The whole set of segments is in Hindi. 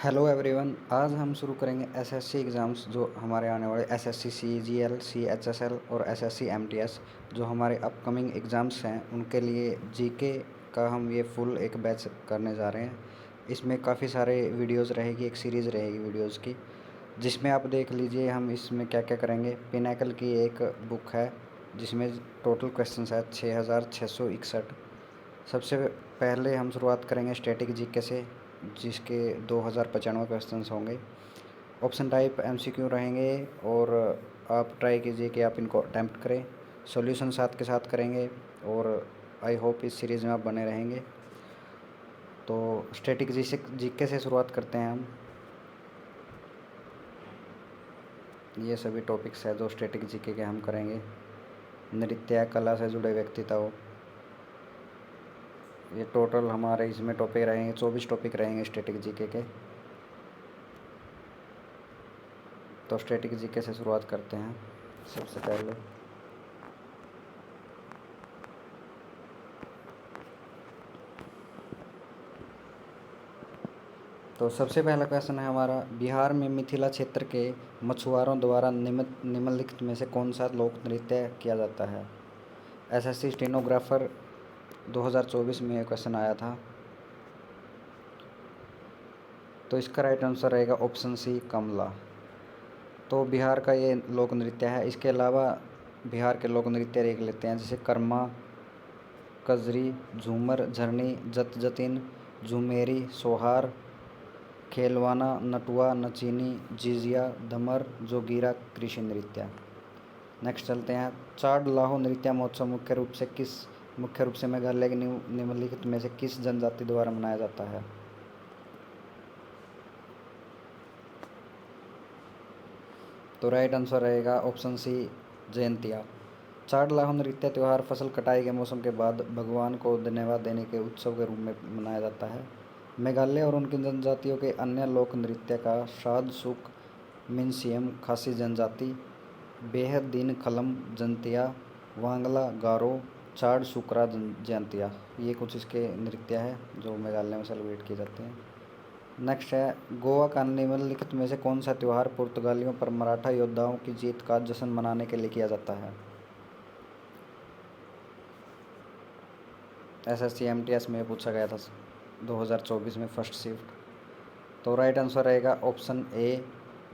Hello everyone. आज हम शुरू करेंगे एसएससी एग्ज़ाम्स जो हमारे आने वाले एसएससी सीजीएल सीएचएसएल और एसएससी एमटीएस जो हमारे अपकमिंग एग्ज़ाम्स हैं उनके लिए जीके का हम ये फुल एक बैच करने जा रहे हैं। इसमें काफ़ी सारे वीडियोस रहेगी, एक सीरीज़ रहेगी वीडियोस की, जिसमें आप देख लीजिए हम इसमें क्या क्या करेंगे। पिनाकल की एक बुक है जिसमें टोटल क्वेश्चंस है 6661। सबसे पहले हम शुरुआत करेंगे स्टैटिक जीके से, जिसके 2095 क्वेश्चंस होंगे। ऑप्शन टाइप एमसीक्यू रहेंगे और आप ट्राई कीजिए कि आप इनको अटैम्प्ट करें। सॉल्यूशन साथ के साथ करेंगे और आई होप इस सीरीज़ में आप बने रहेंगे। तो स्टैटिक जीके से शुरुआत करते हैं हम। ये सभी टॉपिक्स है जो स्टैटिक जीके के हम करेंगे। नृत्य कला से जुड़े व्यक्तित्व, ये टोटल हमारे इसमें टॉपिक रहेंगे, 24 टॉपिक रहेंगे स्टैटिक जीके के। तो स्टैटिक जीके से शुरुआत करते हैं। सबसे पहले तो सबसे पहला क्वेश्चन है हमारा, बिहार में मिथिला क्षेत्र के मछुआरों द्वारा निम्नलिखित में से कौन सा लोक नृत्य किया जाता है। एसएससी स्टेनोग्राफर 2024 में यह क्वेश्चन आया था। तो इसका राइट आंसर रहेगा ऑप्शन सी, कमला। तो बिहार का ये लोक नृत्य है। इसके अलावा बिहार के लोक नृत्य देख लेते हैं, जैसे कर्मा, कजरी, झूमर, झरनी, जत जतिन, झुमेरी, सोहार, खेलवाना, नटुआ, नचीनी, जिजिया, धमर, जोगीरा, कृषि नृत्य। नेक्स्ट चलते हैं। चाड लाहो नृत्य महोत्सव मुख्य रूप से मेघालय के निम्नलिखित में से किस जनजाति द्वारा मनाया जाता है। तो राइट आंसर रहेगा ऑप्शन सी, जयंतिया। चाड लाहो नृत्य त्यौहार फसल कटाई के मौसम के बाद भगवान को धन्यवाद देने के उत्सव के रूप में मनाया जाता है। मेघालय और उनकी जनजातियों के अन्य लोक नृत्य का शाद सुक मिनसियम खासी जनजाति, बेहद दीन खलम जंतिया, वांगला गारो, चाड सुकरा जयंतिया, ये कुछ इसके नृत्य है जो मेघालय में सेलिब्रेट किए जाते हैं। नेक्स्ट है, गोवा का निम्नलिखित में से कौन सा त्यौहार पुर्तगालियों पर मराठा योद्धाओं की जीत का जश्न मनाने के लिए किया जाता है। एसएससी एमटीएस में पूछा गया था 2024 में फर्स्ट शिफ्ट। तो राइट आंसर रहेगा ऑप्शन ए,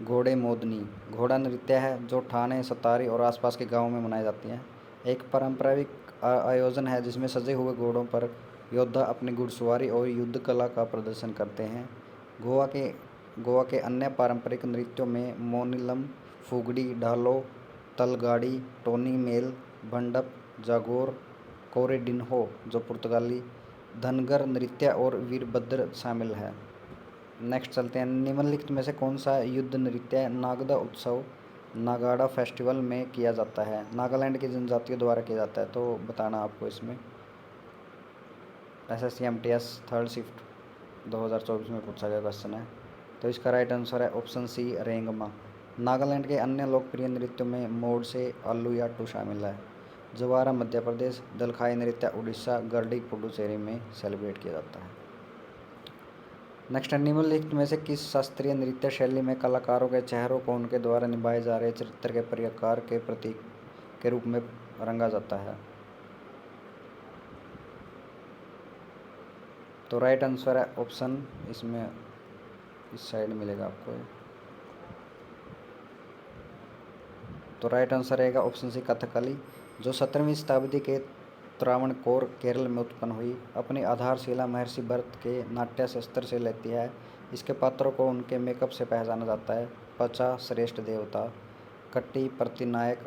घोड़े मोदनी। घोड़ा नृत्य है जो ठाणे, सतारी और आसपास के गांवों में मनाई जाती हैं। एक पारंपरिक आयोजन है जिसमें सजे हुए घोड़ों पर योद्धा अपनी घुड़सवारी और युद्ध कला का प्रदर्शन करते हैं। गोवा के अन्य पारंपरिक नृत्यों में मोनिलम, फुगड़ी, ढालो, तलगाड़ी, टोनी मेल, भंडप, जागोर, कोरेडिन्हो जो पुर्तगाली, धनगर नृत्य और वीरभद्र शामिल है। नेक्स्ट चलते हैं। निम्नलिखित में से कौन सा युद्ध नृत्य नागदा उत्सव नागाड़ा फेस्टिवल में किया जाता है, नागालैंड की जनजातियों द्वारा किया जाता है। तो बताना आपको इसमें। एसएससी एमटीएस थर्ड शिफ्ट 2024 में पूछा गया क्वेश्चन है। तो इसका राइट आंसर है ऑप्शन सी, रेंगमा। नागालैंड के अन्य लोकप्रिय नृत्यों में मोडसे, आलू याट्टू शामिल है। जवारा मध्य प्रदेश, दलखाई नृत्य उड़ीसा, गरडी पुडुचेरी में सेलिब्रेट किया जाता है। नेक्स्ट है, निम्नलिखित में से किस शास्त्रीय नृत्य शैली में कलाकारों के चेहरों को उनके द्वारा निभाए जा रहे चरित्र के प्रकार के प्रतीक के रूप में रंगा जाता है। तो राइट आंसर है ऑप्शन, इसमें इस साइड मिलेगा आपको। तो राइट आंसर रहेगा ऑप्शन सी, कथकली, जो 17वीं शताब्दी के त्रावणकोर केरल में उत्पन्न हुई, अपनी आधारशिला महर्षि भरत के नाट्य शास्त्र से लेती है। इसके पात्रों को उनके मेकअप से पहचाना जाता है। पचा श्रेष्ठ देवता, कट्टी प्रतिनायक,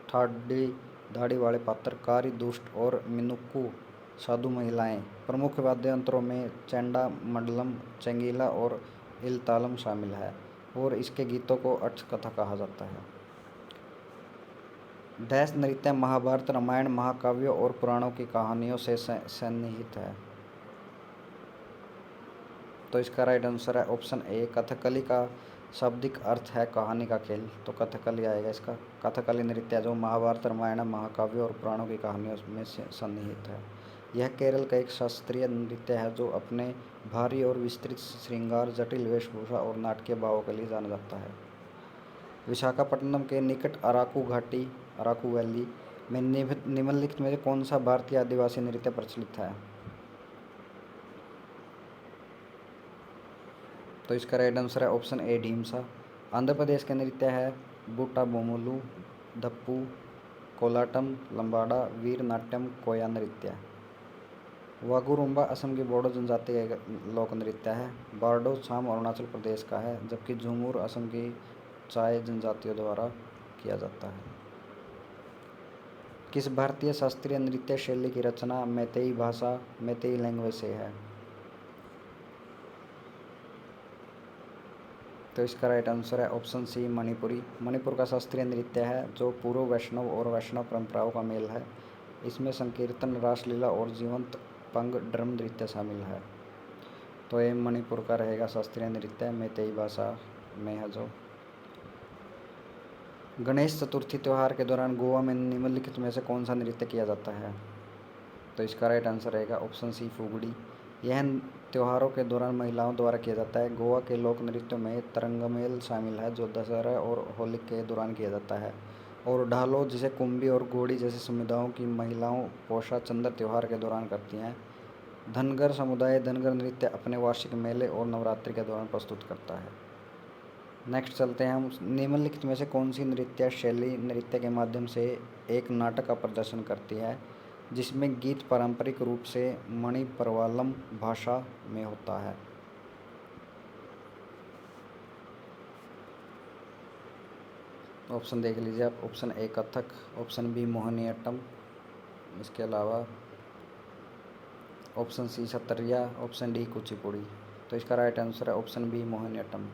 ठाडी दाढ़ी वाले पात्र, कारी दुष्ट और मिनुक्कू साधु महिलाएं। प्रमुख वाद्य यंत्रों में चेंडा मंडलम, चंगीला और इलतालम शामिल है और इसके गीतों को अट्ठकथा कहा जाता है। डैश नृत्य महाभारत, रामायण, महाकाव्यों और पुराणों की कहानियों से सन्निहित है। तो इसका राइट आंसर है ऑप्शन ए, कथकली का शाब्दिक अर्थ है कहानी का खेल। तो कथकली आएगा इसका। कथकली नृत्य जो महाभारत, रामायण, महाकाव्यों और पुराणों की कहानियों में से सन्निहित है। यह केरल का एक शास्त्रीय नृत्य है जो अपने भारी और विस्तृत श्रृंगार, जटिल वेशभूषा और नाटकीय भावों के लिए जाना जाता है। विशाखापट्टनम के निकट अराकू घाटी, अराकू वैली में निम्नलिखित में से कौन सा भारतीय आदिवासी नृत्य प्रचलित है? तो इसका राइट आंसर है ऑप्शन ए, ढीमसा। आंध्र प्रदेश का नृत्य है बूटा बोमुलू, धप्पू, कोलाटम, लंबाड़ा, वीर नाट्यम, कोया नृत्य। वागुरुम्बा असम की बोडो जनजाति का लोक नृत्य है। बारडो साम अरुणाचल प्रदेश का है, जबकि झूमुर असम की चाय जनजातियों द्वारा किया जाता है। किस भारतीय शास्त्रीय नृत्य शैली की रचना मैतेई भाषा, मैतेई लैंग्वेज से है? तो इसका राइट आंसर है ऑप्शन सी, मणिपुरी। मणिपुर का शास्त्रीय नृत्य है जो पूर्व वैष्णव और वैष्णव परंपराओं का मेल है। इसमें संकीर्तन, रासलीला और जीवंत पंग ड्रम नृत्य शामिल है। तो ये मणिपुर का रहेगा शास्त्रीय नृत्य, मैतेई भाषा में है जो। गणेश चतुर्थी त्यौहार के दौरान गोवा में निम्नलिखित में से कौन सा नृत्य किया जाता है? तो इसका राइट आंसर रहेगा ऑप्शन सी, फुगड़ी। यह त्योहारों के दौरान महिलाओं द्वारा किया जाता है। गोवा के लोक नृत्यों में तरंगमेल शामिल है जो दशहरा और होली के दौरान किया जाता है। और ढालो, जिसे कुंभी और गोड़ी जैसी समुदायों की महिलाओं पोषा चंद्र त्यौहार के दौरान करती हैं। धनगर समुदाय धनगर नृत्य अपने वार्षिक मेले और नवरात्रि के दौरान प्रस्तुत करता है। नेक्स्ट चलते हैं हम। निम्नलिखित में से कौन सी नृत्य शैली नृत्य के माध्यम से एक नाटक का प्रदर्शन करती है जिसमें गीत पारंपरिक रूप से मणिप्रवालम भाषा में होता है? ऑप्शन देख लीजिए आप। Option A, Kathak. Option B, Mohiniyattam. इसके अलावा option C, Sattriya. Option D, Kuchipudi. तो इसका राइट आंसर है ऑप्शन बी, मोहिनीअट्टम।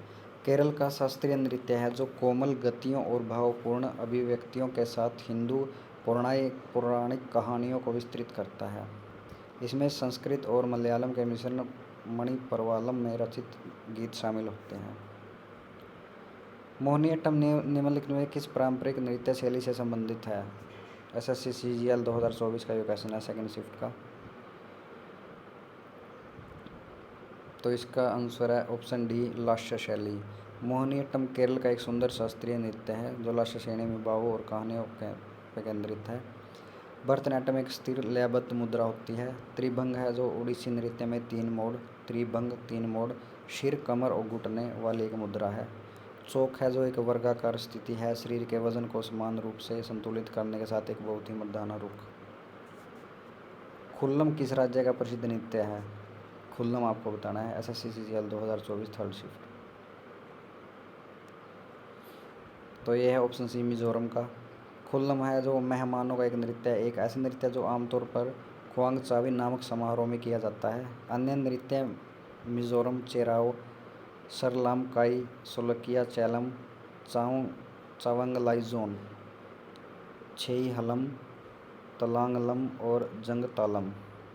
केरल का शास्त्रीय नृत्य है जो कोमल गतियों और भावपूर्ण अभिव्यक्तियों के साथ हिंदू पौराणिक कहानियों को विस्तृत करता है। इसमें संस्कृत और मलयालम के मिश्रण मणिप्रवालम में रचित गीत शामिल होते हैं। मोहिनीअट्टम निम्नलिखित में किस पारंपरिक नृत्य शैली से संबंधित है? एसएससी सीजीएल 2024 का जो क्वेश्चन है सेकंड शिफ्ट का। तो इसका आंसर है ऑप्शन डी, लास्य शैली। मोहिनीअट्टम केरल का एक सुंदर शास्त्रीय नृत्य है जो लास्य श्रेणी में भावों और कहानियों पर केंद्रित है। भरतनाट्यम एक स्थिर लयबद्ध मुद्रा होती है। त्रिभंग है जो ओडिसी नृत्य में 3 मोड़, त्रिभंग 3 मोड़, सिर, कमर और घुटने वाली एक मुद्रा है। चौक है जो एक वर्गाकार स्थिति है, शरीर के वजन को समान रूप से संतुलित करने के साथ एक बहुत ही मर्दाना रुख। खुल्लम किस राज्य का प्रसिद्ध नृत्य है? खुल्लम आपको बताना है। SSC CGL 2024 third shift. तो ये है ऑप्शन सी, मिजोरम का। खुल्लम है जो मेहमानों का एक नृत्य है। एक ऐसा नृत्य जो आमतौर पर ख्वांग चाबी नामक समारोह में किया जाता है। अन्य नृत्य मिजोरम चेराओ, सरलाम काई, सोलकिया चैलम, चावंगलाइजोन, छेई हलम, तलांगलम और जंगतालम,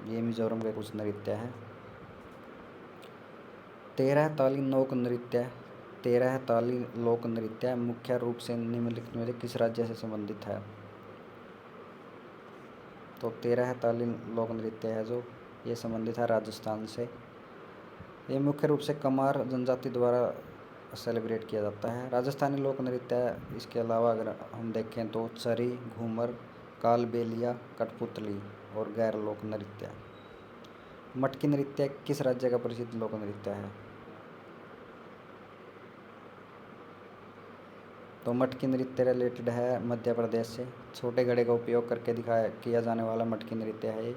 ये मिजोरम के कुछ नृत्य हैं। 13 ताली लोक नृत्य मुख्य रूप से निम्नलिखित में से किस राज्य से संबंधित है? तो 13 ताली लोक नृत्य है जो ये संबंधित है राजस्थान से। ये मुख्य रूप से कमार जनजाति द्वारा सेलिब्रेट किया जाता है। राजस्थानी लोक नृत्य इसके अलावा अगर हम देखें तो चरी, घूमर, कालबेलिया, कठपुतली और गैर लोक नृत्य। मटकी नृत्य किस राज्य का प्रसिद्ध लोक नृत्य है? तो मटकी नृत्य रिलेटेड है मध्य प्रदेश से। छोटे घड़े का उपयोग करके किया जाने वाला मटकी नृत्य है ये।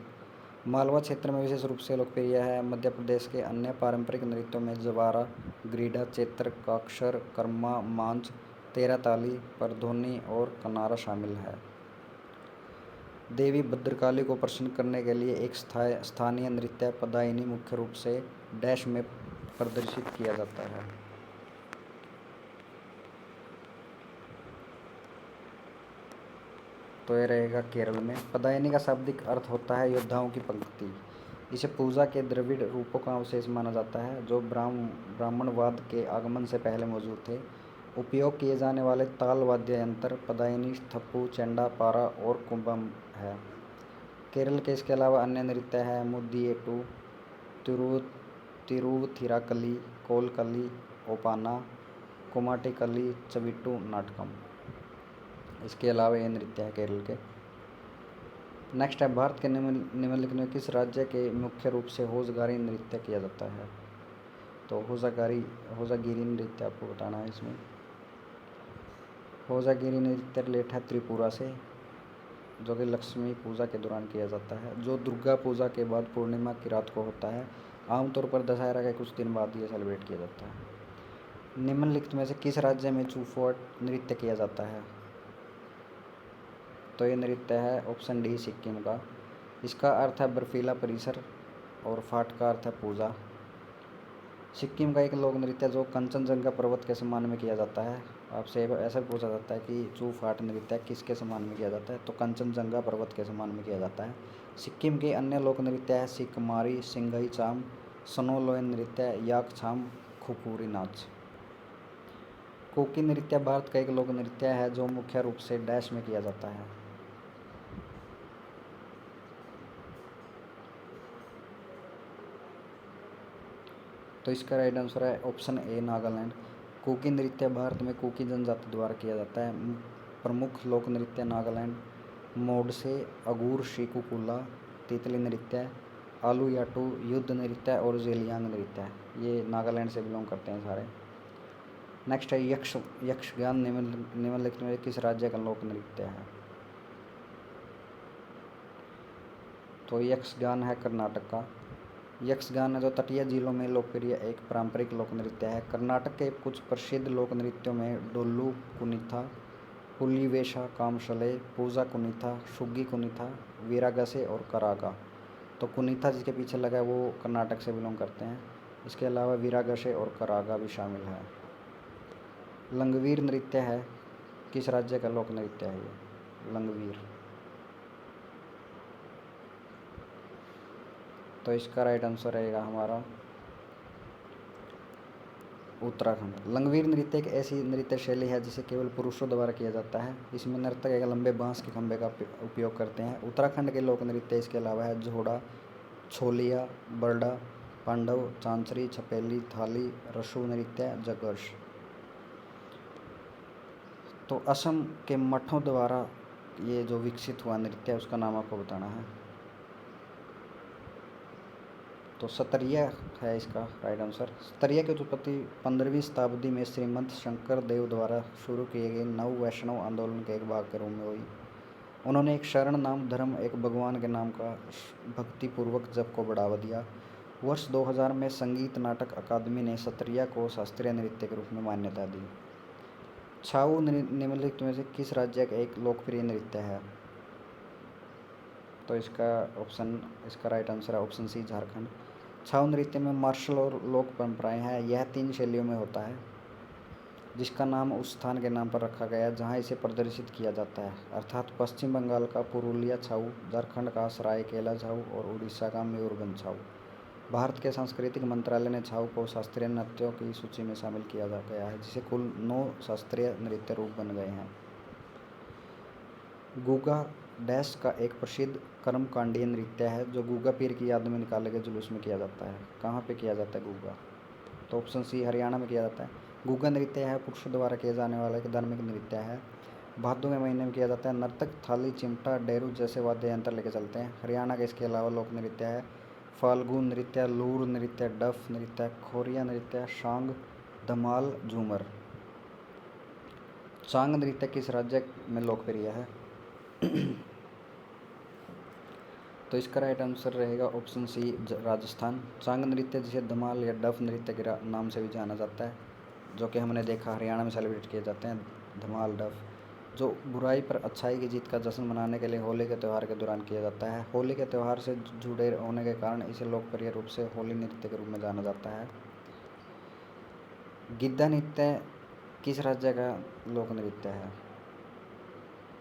मालवा क्षेत्र में विशेष रूप से लोकप्रिय है। मध्य प्रदेश के अन्य पारंपरिक नृत्यों में जवारा, ग्रीडा, चेत्र, काक्षर, कर्मा, मांझ, 13 ताली, परधोनी और कनारा शामिल है। देवी भद्रकाली को प्रसन्न करने के लिए एक स्थानीय नृत्य पदायनी मुख्य रूप से डैश में प्रदर्शित किया जाता है। तो ये रहेगा केरल में। पदायनी का शाब्दिक अर्थ होता है योद्धाओं की पंक्ति। इसे पूजा के द्रविड़ रूपों का अवशेष माना जाता है जो ब्राह्मणवाद के आगमन से पहले मौजूद थे। उपयोग किए जाने वाले ताल वाद्य यंत्र पदायनी, थप्पू, चेंडा, पारा और कुंभम है। केरल के इसके अलावा अन्य नृत्य है मुदियेट्टू, तिरु तिरुथिराकली, कोलकली, ओपाना, कुमाटिकली, चविट्टू नाटकम। इसके अलावा ये नृत्य है केरल के। नेक्स्ट है भारत के निम्नलिखित में किस राज्य के मुख्य रूप से होजगारी नृत्य किया जाता है। तो होजागिरी नृत्य आपको बताना है इसमें। होजागिरी नृत्य रिलेट है त्रिपुरा से, जो कि लक्ष्मी पूजा के दौरान किया जाता है, जो दुर्गा पूजा के बाद पूर्णिमा की रात को होता है। आमतौर पर दशहरा के कुछ दिन बाद ये सेलिब्रेट किया जाता है। निम्नलिखित में से किस राज्य में चूफोट नृत्य किया जाता है। तो ये नृत्य है ऑप्शन डी सिक्किम का। इसका अर्थ है बर्फीला परिसर और फाट का अर्थ है पूजा। सिक्किम का एक लोक नृत्य जो कंचनजंगा पर्वत के सम्मान में किया जाता है। आपसे ऐसा पूछा जाता है कि चू फाट नृत्य किसके सम्मान में किया जाता है, तो कंचनजंगा पर्वत के सम्मान में किया जाता है। सिक्किम के अन्य लोक नृत्य है सिकमारी, सिंघई चाम, स्नोलोइन नृत्य, याक छाम, खुफूरी नाच। कुकी नृत्य भारत का एक लोक नृत्य है जो मुख्य रूप से डैश में किया जाता है। तो इसका राइट आंसर है ऑप्शन ए नागालैंड। कुकी नृत्य भारत में कुकी जनजाति द्वारा किया जाता है। प्रमुख लोक नृत्य नागालैंड मोडसे, अगूर शिकुकुला, तितली नृत्य, आलू याटू, युद्ध नृत्य और जेलियांग नृत्य। ये नागालैंड से बिलोंग करते हैं सारे। नेक्स्ट है यक्षगान निम्नलिखित में किस राज्य का लोक नृत्य है। तो यक्षगान है कर्नाटक का। यक्षगान है जो तटीय जिलों में लोकप्रिय एक पारंपरिक लोक नृत्य है। कर्नाटक के कुछ प्रसिद्ध लोक नृत्यों में डोल्लू कुनिथा, हुलीवेशा, कामशले, पूजा कुनिथा, शुग्गी कुनिथा, वीरागसे और करागा। तो कुनिथा जिसके पीछे लगा है वो कर्नाटक से बिलोंग करते हैं। इसके अलावा वीरागसे और करागा भी शामिल है। लंगवीर नृत्य है किस राज्य का लोक नृत्य है ये लंगवीर। तो इसका राइट आंसर रहेगा हमारा उत्तराखंड। लंगवीर नृत्य एक ऐसी नृत्य शैली है जिसे केवल पुरुषों द्वारा किया जाता है। इसमें नर्तक एक लंबे बांस के खंभे का उपयोग करते हैं। उत्तराखंड के लोक नृत्य इसके अलावा है झोड़ा, छोलिया, बरडा, पांडव, चांचरी, छपेली, थाली, रसू नृत्य, जगर्स। तो असम के मठों द्वारा ये जो विकसित हुआ नृत्य है उसका नाम आपको बताना है। तो सतरिया है इसका राइट आंसर। सतरिया की उत्पत्ति 15वीं शताब्दी में श्रीमंत शंकर देव द्वारा शुरू किए गए नव वैष्णव आंदोलन के एक भाग के रूप में हुई। उन्होंने एक शरण नाम धर्म, एक भगवान के नाम का भक्तिपूर्वक जप को बढ़ावा दिया। वर्ष 2000 में संगीत नाटक अकादमी ने सतरिया को शास्त्रीय नृत्य के रूप में मान्यता दी। छाऊ निम्नलिखित में से किस राज्य का एक लोकप्रिय नृत्य है। तो इसका राइट आंसर है ऑप्शन सी झारखंड। छाऊ नृत्य में मार्शल और लोक परंपराएं हैं। यह 3 शैलियों में होता है जिसका नाम उस स्थान के नाम पर रखा गया है जहां इसे प्रदर्शित किया जाता है, अर्थात पश्चिम बंगाल का पुरुलिया छाऊ, झारखंड का सरायकेला छाऊ और उड़ीसा का मयूरभंज छाऊ। भारत के सांस्कृतिक मंत्रालय ने छाऊ को शास्त्रीय नृत्यों की सूची में शामिल किया गया है, जिसे कुल 9 शास्त्रीय नृत्य रूप बन गए हैं। गुगा डैश का एक प्रसिद्ध कर्मकांडीय नृत्य है जो गुगा पीर की याद में निकाले गए जुलूस में किया जाता है। कहाँ पे किया जाता है गुगा। तो ऑप्शन सी हरियाणा में किया जाता है। गुगा नृत्य है पुरुषों द्वारा किए जाने वाला एक धार्मिक नृत्य है। भादों के महीने में किया जाता है। नर्तक थाली, चिमटा, डेरू जैसे वाद्य यंत्र लेकर चलते हैं। हरियाणा के इसके अलावा लोक नृत्य है फाल्गु नृत्य, लूर नृत्य, डफ नृत्य, खोरिया नृत्य, शांग, धमाल, झूमर। चांग नृत्य किस राज्य में लोकप्रिय है। तो इसका राइट आंसर रहेगा ऑप्शन सी राजस्थान। चांग नृत्य जिसे धमाल या डफ नृत्य के नाम से भी जाना जाता है, जो कि हमने देखा हरियाणा में सेलिब्रेट किए जाते हैं धमाल डफ, जो बुराई पर अच्छाई की जीत का जश्न मनाने के लिए होली के त्यौहार के दौरान किया जाता है। होली के त्यौहार से जुड़े होने के कारण इसे लोकप्रिय रूप से होली नृत्य के रूप में जाना जाता है। गिद्दा नृत्य किस राज्य का लोक नृत्य है।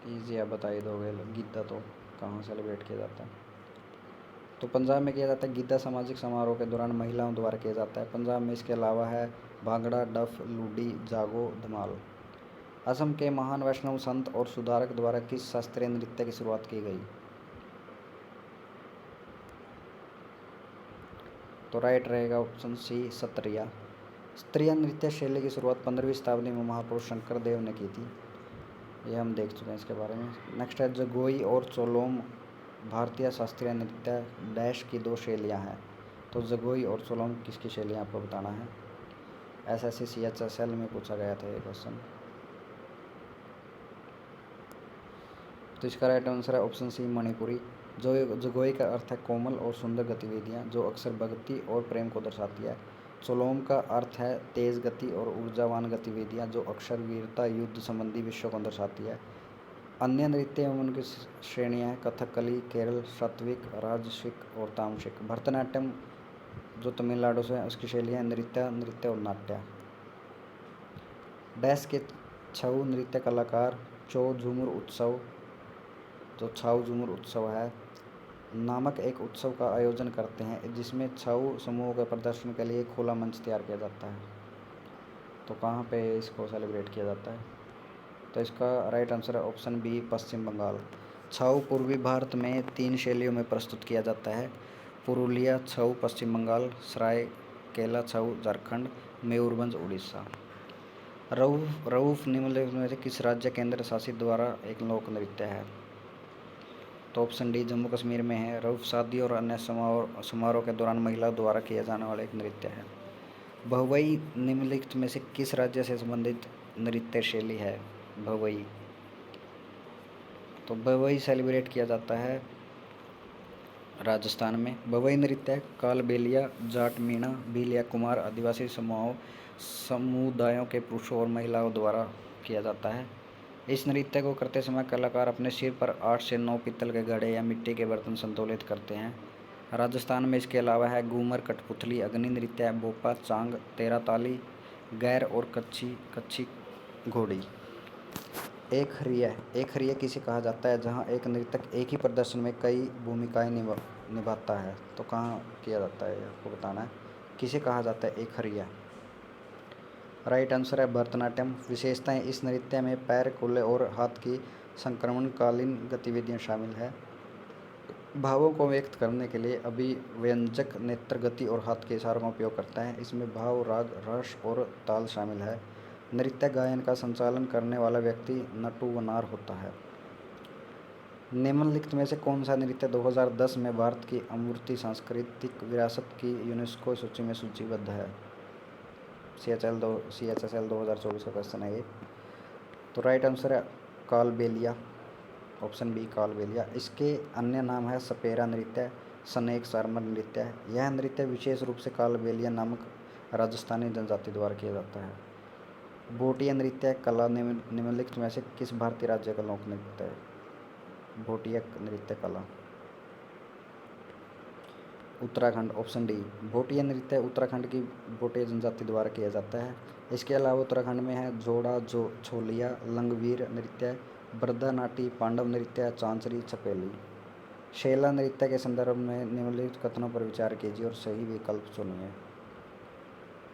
ईजी आप बता ही दोगे, गिद्दा तो कहाँ सेलिब्रेट किया जाता है। तो पंजाब में किया जाता है। गिद्दा सामाजिक समारोह के दौरान महिलाओं द्वारा किया जाता है। पंजाब में इसके अलावा है भांगड़ा, डफ, लूडी, जागो, धमाल। असम के महान वैष्णव संत और सुधारक द्वारा किस शास्त्रीय नृत्य की शुरुआत की गई। तो राइट रहेगा ऑप्शन सी सत्रिया। सत्रिया नृत्य शैली की शुरुआत 15वीं शताब्दी में महापुरुष शंकर देव ने की थी। ये हम देख चुके हैं इसके बारे में। नेक्स्ट है जगोई और चोलोम भारतीय शास्त्रीय नृत्य डैश की दो शैलियाँ हैं। तो जगोई और चोलोम किसकी शैलियाँ आपको बताना है। SSC CHSL में पूछा गया था ये क्वेश्चन। तो इसका राइट आंसर है ऑप्शन सी मणिपुरी। जो जगोई का अर्थ है कोमल और सुंदर गतिविधियाँ जो अक्सर भक्ति और प्रेम को दर्शाती है। चोलोम का अर्थ है तेज गति और ऊर्जावान गतिविधियाँ जो अक्सर वीरता युद्ध संबंधी विषयों को दर्शाती है। अन्य नृत्य एवं उनकी श्रेणियाँ हैं कथकली, केरल, सात्विक, राजसिक और तामसिक। भरतनाट्यम जो तमिलनाडु से है उसकी शैलियाँ नृत्य, नृत्य और नाट्य। डैश के छऊ नृत्य कलाकार चो झूमर उत्सव जो छाऊ झूमर उत्सव है नामक एक उत्सव का आयोजन करते हैं जिसमें छऊ समूहों के प्रदर्शन के लिए खुला मंच तैयार किया जाता है। तो कहाँ पे इसको सेलिब्रेट किया जाता है। तो इसका राइट आंसर है ऑप्शन बी पश्चिम बंगाल। छऊ पूर्वी भारत में 3 शैलियों में प्रस्तुत किया जाता है। पुरुलिया छऊ पश्चिम बंगाल, सरायकेला छऊ झारखंड, मयूरभंज उड़ीसा। रऊफ रऊफ निम्नलिखित में से किस राज्य केंद्र शासित द्वारा एक लोक नृत्य है। तो ऑप्शन डी जम्मू कश्मीर में है। रऊफ शादी और अन्य समारोह के दौरान महिलाओं द्वारा किया जाने वाला एक नृत्य है। भवई निम्नलिखित में से किस राज्य से संबंधित नृत्य शैली है। भवई तो भवई सेलिब्रेट किया जाता है राजस्थान में। भवई नृत्य कालबेलिया, जाट, मीणा, भील या कुमार आदिवासी समुदायों के पुरुषों और महिलाओं द्वारा किया जाता है। इस नृत्य को करते समय कलाकार अपने सिर पर 8 से 9 पीतल के घड़े या मिट्टी के बर्तन संतुलित करते हैं। राजस्थान में इसके अलावा है घूमर, कठपुतली, अग्नि नृत्य, बोपा, चांग, तेरा ताली, गैर और कच्छी घोड़ी। एक हरिया किसे कहा जाता है जहां एक नर्तक एक ही प्रदर्शन में कई भूमिकाएं निभाता है। तो कहाँ किया जाता है आपको बताना है। किसे कहा जाता है एक हरिया। राइट आंसर है भरतनाट्यम। विशेषताएं इस नृत्य में पैर, कूल्हे और हाथ की संक्रमणकालीन गतिविधियां शामिल है। भावों को व्यक्त करने के लिए अभिव्यंजक नेत्र गति और हाथ के इशारों का उपयोग करता है। इसमें भाव, राग, रस और ताल शामिल है। नृत्य गायन का संचालन करने वाला व्यक्ति नटुवनार होता है। निम्नलिखित में से कौन सा नृत्य 2010 में भारत की अमूर्त सांस्कृतिक विरासत की यूनेस्को सूची में सूचीबद्ध है। CHSL 2024 का क्वेश्चन है ये। तो राइट आंसर है कालबेलिया, ऑप्शन बी कालबेलिया। इसके अन्य नाम है सपेरा नृत्य, सनेक सारमर नृत्य। यह नृत्य विशेष रूप से कालबेलिया नामक राजस्थानी जनजाति द्वारा किया जाता है। भोटिया नृत्य कला निम्नलिखित में से किस भारतीय राज्य का लोक नृत्य है। भोटिया नृत्य कला उत्तराखंड, ऑप्शन डी। भोटिया नृत्य उत्तराखंड की भोटिया जनजाति द्वारा किया जाता है। इसके अलावा उत्तराखंड में है जोड़ा, छोलिया, लंगवीर नृत्य, बरदानाटी, पांडव नृत्य, चांचरी, छपेली। शेला नृत्य के संदर्भ में निम्नलिखित कथनों पर विचार कीजिए और सही विकल्प चुनिए।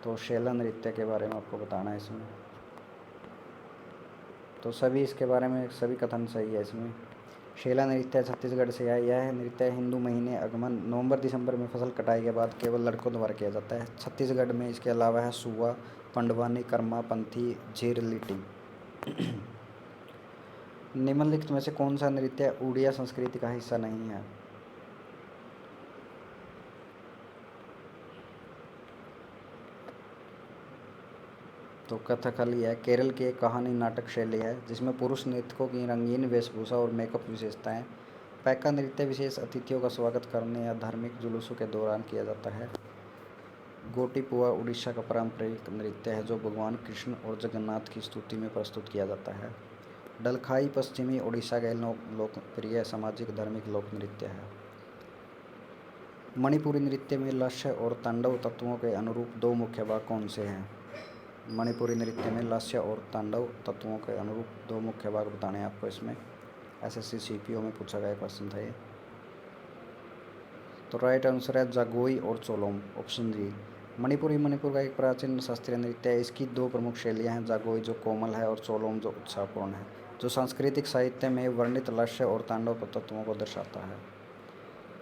तो शेला नृत्य के बारे में आपको बताना है इसमें। तो सभी इसके बारे में सभी कथन सही है इसमें। शेला नृत्य छत्तीसगढ़ से है। यह नृत्य हिंदू महीने अगमन नवंबर-दिसंबर में फसल कटाई के बाद केवल लड़कों द्वारा किया जाता है। छत्तीसगढ़ में इसके अलावा है सुआ, पंडवानी, कर्मा, पंथी, झीर लिटी। निम्नलिखित में से कौन सा नृत्य उड़िया संस्कृति का हिस्सा नहीं है। तो कथकली है। केरल की एक कहानी नाटक शैली है जिसमें पुरुष नर्तकों की रंगीन वेशभूषा और मेकअप विशेषताएं। पैका नृत्य विशेष अतिथियों का स्वागत करने या धार्मिक जुलूसों के दौरान किया जाता है। गोटीपुआ उड़ीसा का पारंपरिक नृत्य है जो भगवान कृष्ण और जगन्नाथ की स्तुति में प्रस्तुत किया जाता है। डलखाई पश्चिमी उड़ीसा का लोकप्रिय सामाजिक धार्मिक लोक नृत्य है। मणिपुरी नृत्य में लास्य और तांडव तत्वों के अनुरूप 2 मुख्य भाग कौन से हैं। मणिपुरी नृत्य में लास्य और तांडव तत्वों के अनुरूप 2 मुख्य भाग बताने हैं आपको। इसमें SSC CPO में पूछा गया क्वेश्चन था ये। तो राइट आंसर है जागोई और चोलोम, ऑप्शन डी। मणिपुर का एक प्राचीन शास्त्रीय नृत्य है। इसकी 2 प्रमुख शैलियाँ हैं, जागोई जो कोमल है और चोलोम जो उत्साहपूर्ण है, जो सांस्कृतिक साहित्य में वर्णित लास्य और तांडव तत्वों को दर्शाता है।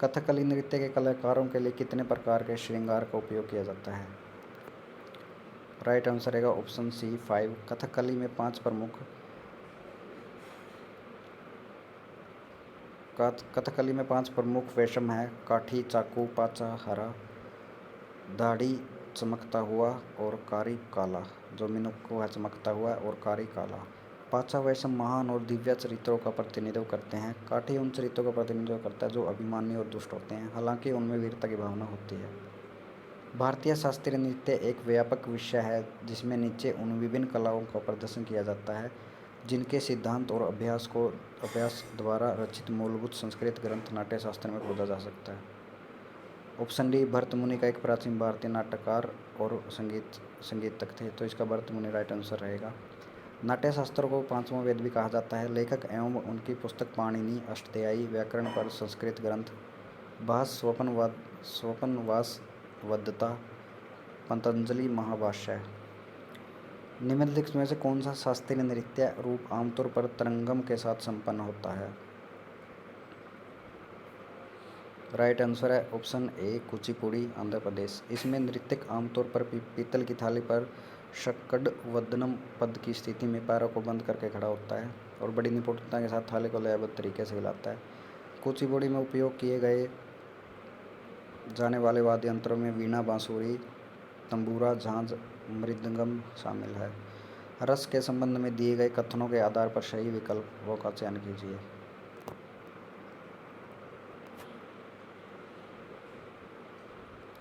कथकली नृत्य के कलाकारों के लिए कितने प्रकार के श्रृंगार का उपयोग किया जाता है? राइट आंसर रहेगा ऑप्शन सी 5। कथकली में 5 प्रमुख वेशम है: काठी, चाकू, पाचा, हरा, दाढ़ी, चमकता हुआ और कारी काला। जो मिनुक्कू है चमकता हुआ और कारी काला। पाचा वेशम महान और दिव्य चरित्रों का प्रतिनिधित्व करते हैं। काठी उन चरित्रों का प्रतिनिधित्व करता है जो अभिमानी और दुष्ट होते हैं, हालांकि उनमें वीरता की भावना होती है। भारतीय शास्त्रीय नृत्य एक व्यापक विषय है जिसमें नीचे उन विभिन्न कलाओं का प्रदर्शन किया जाता है जिनके सिद्धांत और अभ्यास द्वारा रचित मूलभूत संस्कृत ग्रंथ नाट्य शास्त्र में खोजा जा सकता है। ऑप्शन डी भरत मुनि का एक प्राचीन भारतीय नाट्यकार और संगीतज्ञ थे, तो इसका भरत मुनि राइट आंसर रहेगा। नाट्य शास्त्र को पांचवां वेद भी कहा जाता है। लेखक एवं उनकी पुस्तक पाणिनि, अष्टाध्यायी, व्याकरण पर संस्कृत ग्रंथ, भाष्य, स्वपनवासवदत्ता, पतंजलि महाभाष्य। निम्नलिखित में से कौन सा शास्त्रीय नृत्य रूप आमतौर पर तरंगम के साथ संपन्न होता है? राइट आंसर है ऑप्शन ए कुचिपुड़ी, आंध्र प्रदेश। इसमें नृत्यक आमतौर पर पीतल की थाली पर षट्कढ़वदनम पद की स्थिति में पैरों को बंद करके खड़ा होता है और बड़ी निपुणता के साथ थाली को लयबद्ध तरीके से हिलाता है। कुचिपुड़ी में उपयोग किए गए जाने वाले वाद्य यंत्रों में वीणा, बांसुरी, तंबूरा, झांझ, मृदंगम शामिल है। रस के संबंध में दिए गए कथनों के आधार पर सही विकल्पों का चयन कीजिए।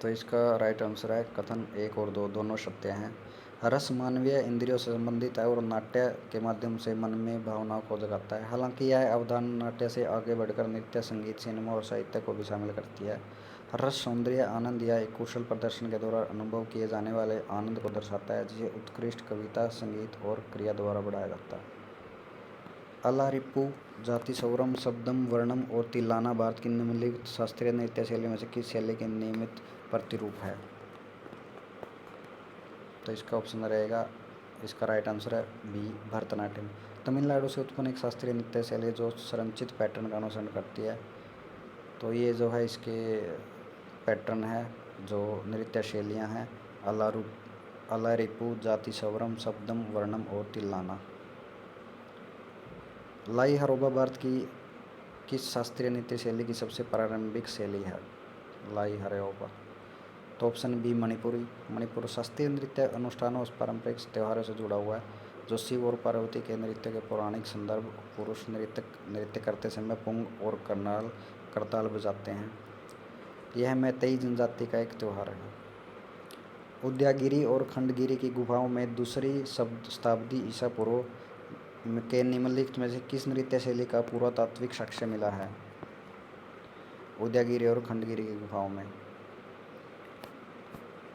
तो इसका राइट आंसर है कथन 1 और 2 दोनों सत्य हैं। रस मानवीय इंद्रियों से संबंधित है और नाट्य के माध्यम से मन में भावनाओं को जगाता है। हालांकि यह अवधारणा नाट्य से आगे बढ़कर नृत्य, संगीत, सिनेमा और साहित्य को भी शामिल करती है। रस सौंदर्य, आनंद या एक कुशल प्रदर्शन के दौरान अनुभव किए जाने वाले आनंद को दर्शाता है, जिसे उत्कृष्ट कविता, संगीत और क्रिया द्वारा बढ़ाया जाता है। अलारिप्पू, जाति सौरम, शब्दम, वर्णम और तिल्लाना भारत की निम्नलिखित शास्त्रीय नृत्य शैलियों में से किस शैली के नियमित प्रतिरूप है? तो इसका ऑप्शन रहेगा, इसका राइट आंसर है बी भरतनाट्यम। तमिलनाडु से उत्पन्न एक शास्त्रीय नृत्य शैली जो संरचित पैटर्न का अनुसरण करती है। तो ये जो है इसके पैटर्न है, जो नृत्य शैलियाँ हैं अलारिप्पू, जाति सौरम, शब्दम, वर्णम और तिल्लाना। लाई हरोबा भारत की किस शास्त्रीय नृत्य शैली की सबसे प्रारंभिक शैली है? लाई हरोबा। तो ऑप्शन बी मणिपुरी। मणिपुर शास्त्रीय नृत्य अनुष्ठानों और पारंपरिक त्योहारों से जुड़ा हुआ है जो शिव और पार्वती के नृत्य के पौराणिक संदर्भ। पुरुष नृत्य करते समय पुंग और करताल बजाते हैं। यह मैतेई जनजाति का एक त्यौहार है। उदयगिरि और खंडगिरी की गुफाओं में दूसरी शताब्दी ईसा पूर्व के निम्नलिखित में से किस नृत्य शैली का पुरातात्विक साक्ष्य मिला है? उदयगिरि और खंडगिरी की गुफाओं में।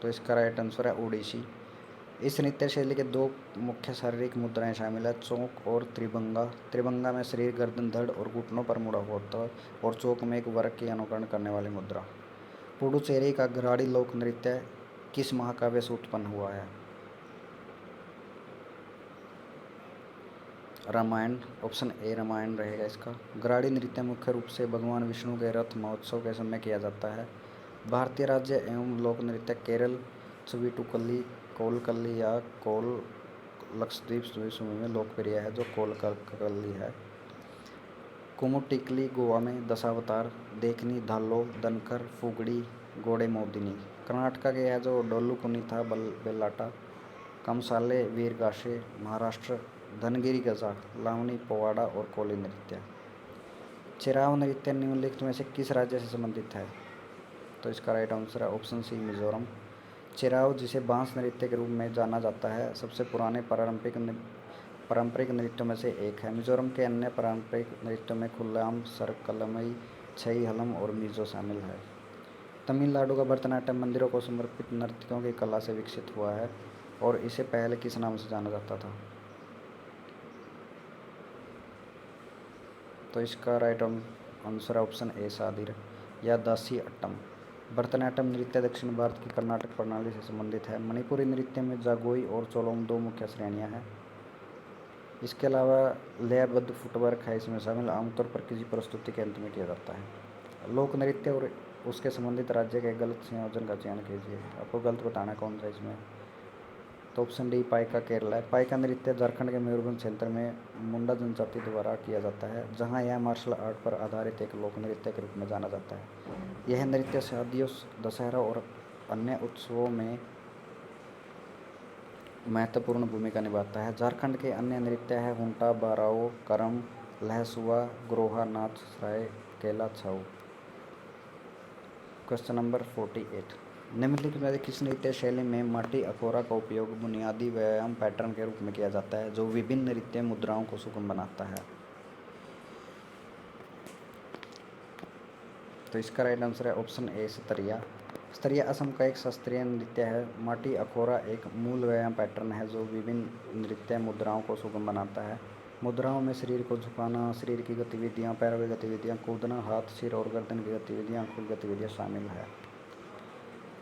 तो इसका राइट आंसर है ओडिसी। इस नृत्य शैली के दो मुख्य शारीरिक मुद्राएं शामिल है, चौक और त्रिभंगा। त्रिभंगा में शरीर, गर्दन, धड़ और घुटनों पर मुड़ा होता है और चौक में एक वर्ग की अनुकरण करने वाली मुद्रा। पुडुचेरी का घराड़ी लोक नृत्य किस महाकाव्य से उत्पन्न हुआ है? रामायण। ऑप्शन ए रामायण रहेगा इसका। घराड़ी नृत्य मुख्य रूप से भगवान विष्णु के रथ महोत्सव के समय किया जाता है। भारतीय राज्य एवं लोक नृत्य केरल चवीटुकल्ली, कोलकल्ली या कोल लक्षद्वीप द्वीपसमूह में लोकप्रिय है, जो कोलकल्ली है। कुमुटिकली गोवा में, दशावतार, देखनी, धालो, दनकर, फुगड़ी, गोड़े मोदिनी। कर्नाटक के है जो डोलू कुनीथा, बेलाटा, कमसाले, वीरगासे। महाराष्ट्र धनगिरी गजा, लावनी, पोवाड़ा और कोली नृत्य। चिराव नृत्य निम्नलिखित में से किस राज्य से संबंधित है? तो इसका राइट आंसर है ऑप्शन सी मिजोरम। चिराव, जिसे बांस नृत्य के रूप में जाना जाता है, सबसे पुराने पारंपरिक नृत्यों में से एक है। मिजोरम के अन्य पारंपरिक नृत्यों में खुल्लाम, सरकलमई, छई हलम और मिजो शामिल है। तमिलनाडु का भरतनाट्यम मंदिरों को समर्पित नर्तकियों की कला से विकसित हुआ है और इसे पहले किस नाम से जाना जाता था? तो इसका right answer option A Sadir या दासी अट्टम। भरतनाट्यम नृत्य दक्षिण भारत की कर्नाटक प्रणाली से संबंधित है। मणिपुरी नृत्य में जागोई और चोलोम दो मुख्य श्रेणियां हैं। इसके अलावा लयबद्ध फुटवर्क है इसमें शामिल, आमतौर पर किसी प्रस्तुति के अंत में किया जाता है। लोक नृत्य और उसके संबंधित राज्य के गलत संयोजन का चयन कीजिए। आपको गलत बताना है कौन सा इसमें। तो ऑप्शन डी पाइका केरला है। पाइका नृत्य झारखंड के मयूरभंज क्षेत्र में मुंडा जनजाति द्वारा किया जाता है, जहां यह मार्शल आर्ट पर आधारित एक लोक नृत्य के रूप में जाना जाता है। यह नृत्य शादियों, दशहरा और अन्य उत्सवों में महत्वपूर्ण भूमिका निभाता है। झारखंड के अन्य नृत्य है हुंटा, बाराओ, करम, लहसुआ, ग्रोहा, नाच, सराय केला, छाऊ। क्वेश्चन नंबर 48, निम्नलिखित में से किस नृत्य शैली में माटी अखोरा का उपयोग बुनियादी व्यायाम पैटर्न के रूप में किया जाता है, जो विभिन्न नृत्य मुद्राओं को सुगम बनाता है? तो इसका राइट आंसर है ऑप्शन ए सतरिया। सतरिया असम का एक शास्त्रीय नृत्य है। माटी अखोरा एक मूल व्यायाम पैटर्न है जो विभिन्न नृत्य मुद्राओं को सुगम बनाता है। मुद्राओं में शरीर को झुकाना, शरीर की गतिविधियाँ, पैरों की गतिविधियाँ, कूदना, हाथ, सिर और गर्दन की गतिविधियाँ, आंखों की गतिविधियाँ शामिल है।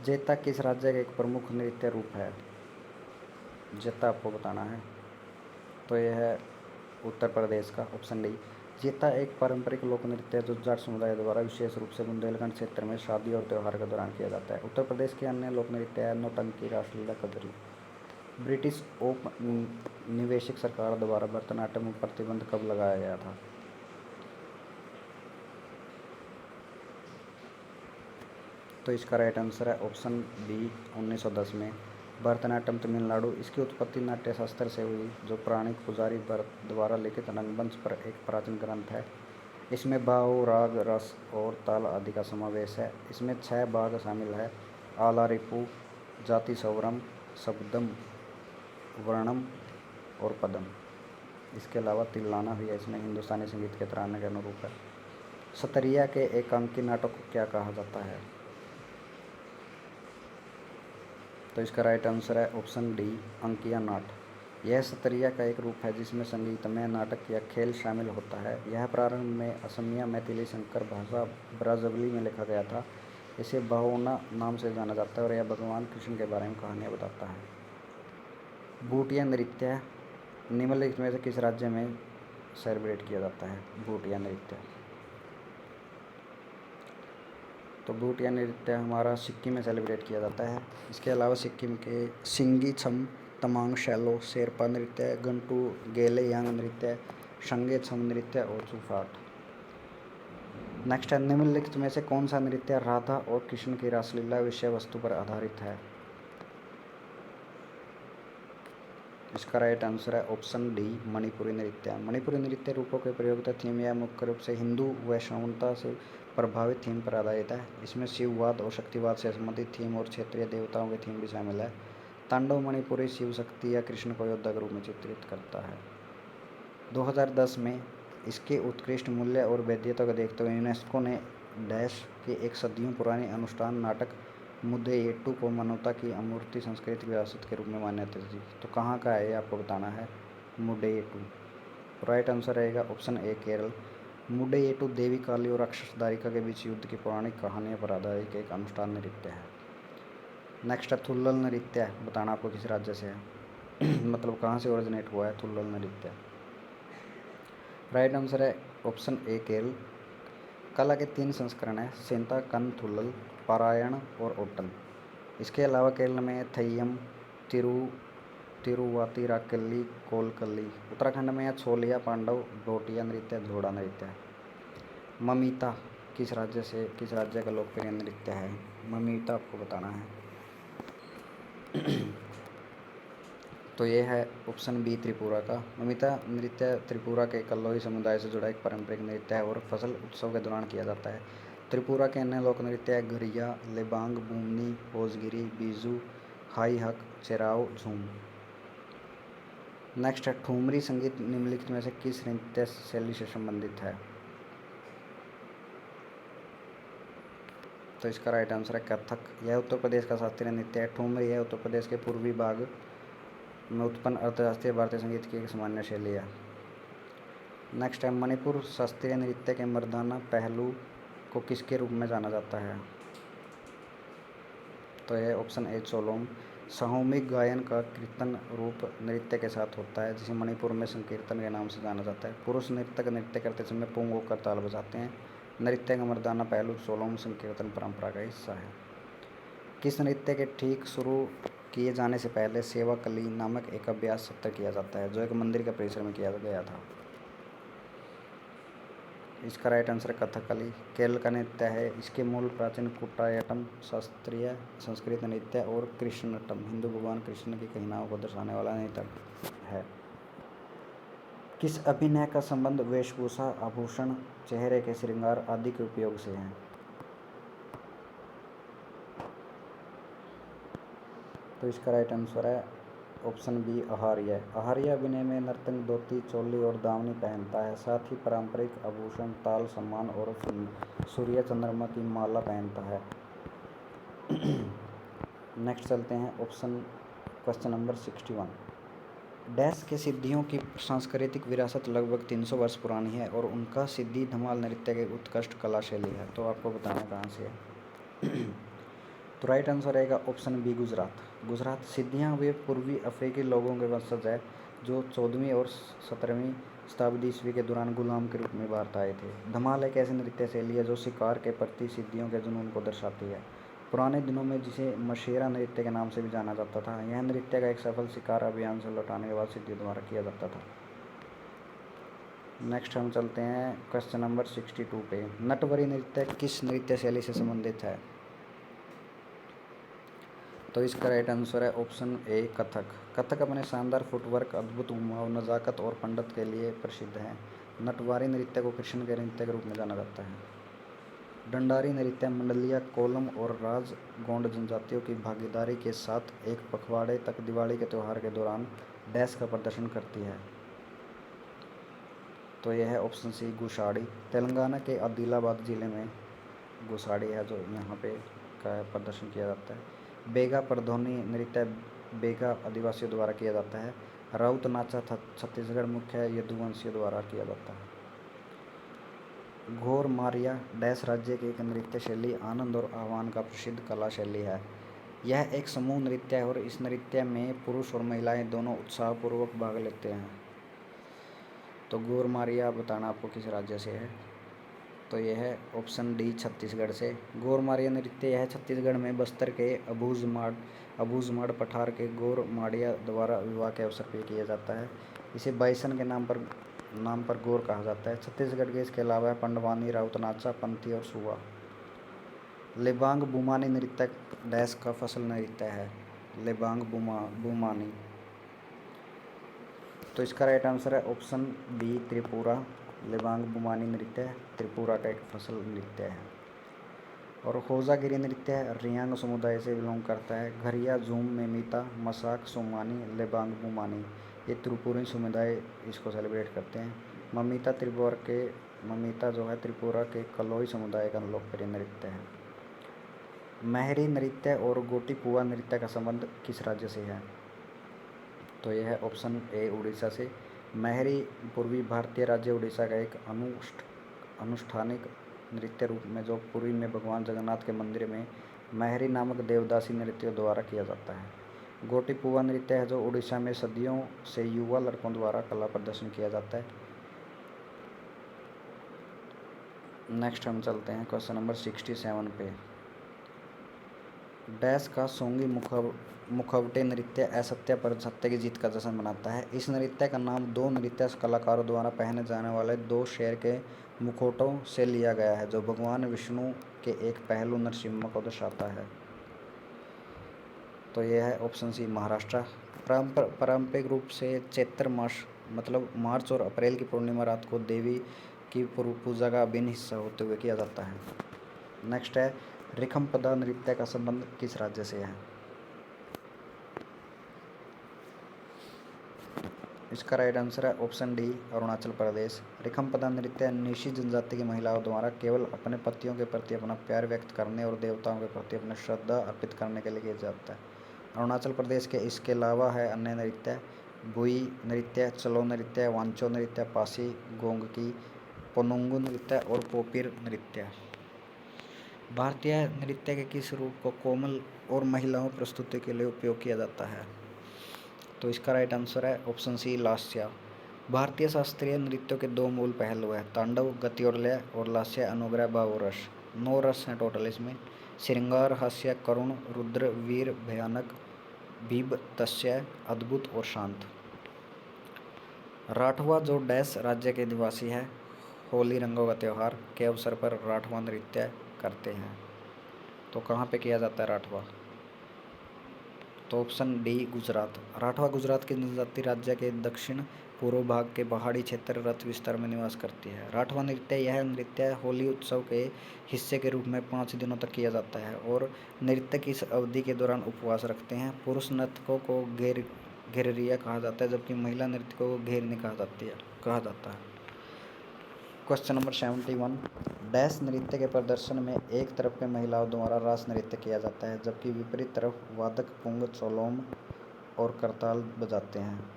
जेता किस राज्य का एक प्रमुख नृत्य रूप है? जेता आपको बताना है। तो यह है उत्तर प्रदेश का, ऑप्शन डी। जेता एक पारंपरिक लोक नृत्य है जो जाट समुदाय द्वारा विशेष रूप से बुंदेलखंड क्षेत्र में शादी और त्यौहार के दौरान किया जाता है। उत्तर प्रदेश के अन्य लोक नृत्य है नौटंकी, रासलीला, कजरी। ब्रिटिश औपनिवेशिक सरकार द्वारा भरतनाट्यम पर प्रतिबंध कब लगाया गया था? तो इसका राइट आंसर है ऑप्शन बी 1910 में। भरतनाट्यम तमिलनाडु। इसकी उत्पत्ति नाट्यशास्त्र से हुई, जो पौराणिक पुजारी द्वारा लिखित रंगमंच पर एक प्राचीन ग्रंथ है। इसमें भाव, राग, रस और ताल आदि का समावेश है। इसमें 6 भाग शामिल है: आलारिपु, जाति स्वरम, शब्दम, वर्णम और पदम। इसके अलावा तिल्लाना भी है इसमें, हिंदुस्तानी संगीत के तराने के अनुरूप है। सतरिया के एकांकी नाटक को क्या कहा जाता है? तो इसका राइट आंसर है ऑप्शन डी अंकिया नाट। यह सतरिया का एक रूप है जिसमें संगीतमय नाटक या खेल शामिल होता है। यह प्रारंभ में असमिया मैथिली संकर भाषा ब्राजबली में लिखा गया था। इसे बाहोना नाम से जाना जाता है और यह भगवान कृष्ण के बारे में कहानियाँ बताता है। भूटिया नृत्य निम्नलिखित में से किस राज्य में सेलिब्रेट किया जाता है? भूटिया नृत्य। तो भूटिया नृत्य हमारा सिक्किम में सेलिब्रेट किया जाता है। इसके अलावा सिक्किम के सिंगी छम, तमांग शैलो, शेरपा नृत्य, गंटू गेलेयांग नृत्य, शंगे छम नृत्य और चूफाट। नेक्स्ट है, निम्नलिखित में से कौन सा नृत्य राधा और कृष्ण की रासलीला विषय वस्तु पर आधारित है? इसका राइट आंसर है ऑप्शन डी मणिपुरी नृत्य। मणिपुरी नृत्य रूपों के प्रयोग थीम यह मुख्य रूप से हिंदू वैष्णवता से प्रभावित थीम पर आधारित है। इसमें शिववाद और शक्तिवाद से संबंधित थीम और क्षेत्रीय देवताओं के थीम भी शामिल है। तांडव मणिपुरी शिव शक्ति या कृष्ण को योद्धा के रूप में चित्रित करता है। 2010 में इसके उत्कृष्ट मूल्य और वैधता को देखते हुए यूनेस्को ने डैश के एक सदियों पुरानी अनुष्ठान नाटक मुदेयेट्टू को मानवता की अमूर्त सांस्कृतिक विरासत के रूप में मान्यता दी। तो कहाँ का है ये आपको बताना है। मुडेयेट्टू। राइट आंसर रहेगा ऑप्शन ए केरल। मुडेयेट्टू देवी काली और राक्षस दारिका के बीच युद्ध की पौराणिक कहानियों पर आधारित एक अनुष्ठान नृत्य है। नेक्स्ट है थुल्लल नृत्य। बताना आपको किस राज्य से है मतलब कहाँ से ओरिजिनेट हुआ है थुल्लल नृत्य। राइट आंसर है ऑप्शन ए केरल। कला के 3 संस्करण हैं: सेंता, कन, थुल्लल, पारायण और ओट्टन। इसके अलावा केरल में थय्यम, तिरुवातिराकल्ली, कोलकल्ली। उत्तराखंड में है छोलिया, पांडव, भोटिया नृत्य, झोड़ा नृत्य। ममिता किस राज्य का लोकप्रिय नृत्य है? ममिता आपको बताना है। तो ये है ऑप्शन बी त्रिपुरा का। ममिता नृत्य त्रिपुरा के कल्लोई समुदाय से जुड़ा एक पारंपरिक नृत्य है और फसल उत्सव के दौरान किया जाता है। त्रिपुरा के अन्य लोक नृत्य है घरिया, लेबांग, बुमनी, भोजगिरी, बीजू, हाई हक, चेराव, झूम। नेक्स्ट है ठुमरी संगीत निम्नलिखित में से किस नृत्य शैली से संबंधित है? तो इसका राइट आंसर है कथक। यह उत्तर प्रदेश का शास्त्रीय नृत्य है। ठुमरी है उत्तर प्रदेश के पूर्वी भाग में उत्पन्न अर्थशास्त्रीय भारतीय संगीत की एक सामान्य शैली है। नेक्स्ट है मणिपुर शास्त्रीय नृत्य के मर्दाना पहलू को किसके रूप में जाना जाता है? तो यह ऑप्शन ए चोलोम। सामूहिक गायन का कीर्तन रूप नृत्य के साथ होता है, जिसे मणिपुर में संकीर्तन के नाम से जाना जाता है। पुरुष नर्तक नृत्य करते समय पुंगों का ताल बजाते हैं। नृत्य का मर्दाना पहलू सोलोम संकीर्तन परंपरा का हिस्सा है। किस नृत्य के ठीक शुरू किए जाने से पहले सेवा कली नामक एक अभ्यास सत्र किया जाता है, जो एक मंदिर के परिसर में किया गया था? इसका राइट आंसर है कथकली। केरल का नृत्य है। इसके मूल प्राचीन कुटायटम शास्त्रीय संस्कृत नृत्य और कृष्णटम हिंदू भगवान कृष्ण की कहिनाओं को दर्शाने वाला नृत्य है। किस अभिनय का संबंध वेशभूषा, आभूषण, चेहरे के श्रृंगार आदि के उपयोग से है? तो इसका राइट आंसर है ऑप्शन बी आहार्य। आहार्य अभिनय में नर्तक धोती, चोली और दावनी पहनता है, साथ ही पारंपरिक आभूषण, ताल, सम्मान और सूर्य चंद्रमा की माला पहनता है। नेक्स्ट चलते हैं क्वेश्चन नंबर 61। डैश के सिद्धियों की सांस्कृतिक विरासत लगभग 300 वर्ष पुरानी है और उनका सिद्धि धमाल नृत्य के उत्कृष्ट कला शैली है। तो आपको बताना कहाँ से है। तो राइट आंसर रहेगा ऑप्शन बी गुजरात। गुजरात सिद्धियाँ वे पूर्वी अफ्रीकी लोगों के वंशज है जो 14वीं और 17वीं शताब्दी ईस्वी के दौरान गुलाम के रूप में भारत आए थे। धमाल एक ऐसी नृत्य शैली है जो शिकार के प्रति सिद्धियों के जुनून को दर्शाती है। पुराने दिनों में जिसे मशेरा नृत्य के नाम से भी जाना जाता था, यह नृत्य का एक सफल शिकार अभियान से लौटाने के बाद सिद्धियों द्वारा किया जाता था। नेक्स्ट हम चलते हैं क्वेश्चन नंबर 62 पे। नटवरी नृत्य किस नृत्य शैली से संबंधित है? तो इसका राइट आंसर है ऑप्शन ए कथक। कथक अपने शानदार फुटवर्क, अद्भुत घुमाव, नजाकत और पंडित के लिए प्रसिद्ध है। नटवारी नृत्य को कृष्ण के नृत्य के रूप में जाना जाता है। डंडारी नृत्य मंडलिया, कोलम और राजगोंड जनजातियों की भागीदारी के साथ एक पखवाड़े तक दिवाली के त्यौहार के दौरान डैश का प्रदर्शन करती है। तो यह है ऑप्शन सी गुसाड़ी। तेलंगाना के आदिलाबाद जिले में गुसाड़ी है जो यहाँ पे का प्रदर्शन किया जाता है। बेगा परधोनी नृत्य बेगा आदिवासियों द्वारा किया जाता है। राउत नाचा छत्तीसगढ़ मुख्य यदुवंशियों द्वारा किया जाता है। घोर मारिया डैश राज्य की एक नृत्य शैली आनंद और आह्वान का प्रसिद्ध कला शैली है। यह एक समूह नृत्य है और इस नृत्य में पुरुष और महिलाएं दोनों उत्साहपूर्वक भाग लेते हैं। तो घोर मारिया बताना आपको किस राज्य से है? तो यह है ऑप्शन डी छत्तीसगढ़ से। गोर मारिया नृत्य यह छत्तीसगढ़ में बस्तर के अबूझमाड़ पठार के गोर माड़िया द्वारा विवाह के अवसर पर किया जाता है। इसे बाइसन के नाम पर गोर कहा जाता है। छत्तीसगढ़ के इसके अलावा पंडवानी, राउतनाचा, पंथी और सुआ। लेबांग बुमानी नृत्य डैश का फसल नृत्य है? लेबांग बुमानी। तो इसका राइट आंसर है ऑप्शन बी त्रिपुरा। लेबांग बुमानी नृत्य त्रिपुरा का एक फसल नृत्य है। और होजागिरी नृत्य रियांग समुदाय से बिलोंग करता है। घरिया, झूम, मेमीता, मसाक, सोमानी, लेबांग बुमानी ये त्रिपुरी समुदाय इसको सेलिब्रेट करते हैं। ममीता जो है त्रिपुरा के कलोई समुदाय का लोकप्रिय नृत्य है। महरी नृत्य और गोटीपुआ नृत्य का संबंध किस राज्य से है? तो यह है ऑप्शन ए उड़ीसा से। महरी पूर्वी भारतीय राज्य उड़ीसा का एक अनुष्ठानिक नृत्य रूप में जो पुरी में भगवान जगन्नाथ के मंदिर में महरी नामक देवदासी नृत्यों द्वारा किया जाता है। गोटीपुआ नृत्य है जो उड़ीसा में सदियों से युवा लड़कों द्वारा कला प्रदर्शन किया जाता है। नेक्स्ट हम चलते हैं क्वेश्चन नंबर 67 पे। डैश का सोंगी मुखवटे नृत्य असत्य पर सत्य की जीत का जश्न मनाता है। इस नृत्य का नाम दो नृत्य कलाकारों द्वारा पहने जाने वाले दो शेर के मुखौटों से लिया गया है जो भगवान विष्णु के एक पहलू नरसिम्हा को दर्शाता है। तो यह है ऑप्शन सी महाराष्ट्र। पारंपरिक रूप से चैत्र मास मतलब मार्च और अप्रैल की पूर्णिमा रात को देवी की पूजा का अभिन्न हिस्सा होते हुए किया जाता है। नेक्स्ट है रिखमपदा नृत्य का संबंध किस राज्य से है? इसका राइट आंसर है ऑप्शन डी अरुणाचल प्रदेश। रिखमपदा नृत्य निशी जनजाति की महिलाओं द्वारा केवल अपने पतियों के प्रति अपना प्यार व्यक्त करने और देवताओं के प्रति अपनी श्रद्धा अर्पित करने के लिए किया जाता है। अरुणाचल प्रदेश के इसके अलावा है अन्य नृत्य बुई नृत्य, चलो नृत्य, वांचो नृत्य, पासी गोंगकी, पोनुंगू नृत्य और पोपीर नृत्य। भारतीय नृत्य के किस रूप को कोमल और महिलाओं प्रस्तुति के लिए उपयोग किया जाता है? तो इसका राइट आंसर है ऑप्शन सी लास्या। भारतीय शास्त्रीय नृत्यों के दो मूल पहलू हैं, तांडव गति और लय और लास्य अनुग्रह भाव और रस। 9 रस हैं टोटल इसमें। श्रृंगार, हास्य, करुण, रुद्र, वीर, भयानक, बीभत्स्य, अद्भुत और शांत। राठवा जो डैश राज्य के निवासी है, होली रंगों का त्यौहार के अवसर पर राठवा नृत्य करते हैं। तो कहाँ पे किया जाता है राठवा? तो ऑप्शन डी गुजरात। राठवा गुजरात की जनजाति राज्य के दक्षिण पूर्व भाग के पहाड़ी क्षेत्र रथ विस्तार में निवास करती है। राठवा नृत्य यह नृत्य होली उत्सव के हिस्से के रूप में 5 दिनों तक किया जाता है और नृत्यक इस अवधि के दौरान उपवास रखते हैं। पुरुष नर्तकों को घेररिया कहा जाता है, जबकि महिला नर्तकों को घेरनी कहा जाता है। क्वेश्चन नंबर 71, डैश नृत्य के प्रदर्शन में एक तरफ के महिलाओं द्वारा रास नृत्य किया जाता है, जबकि विपरीत तरफ वादक पुंग, चोलोम और करताल बजाते हैं।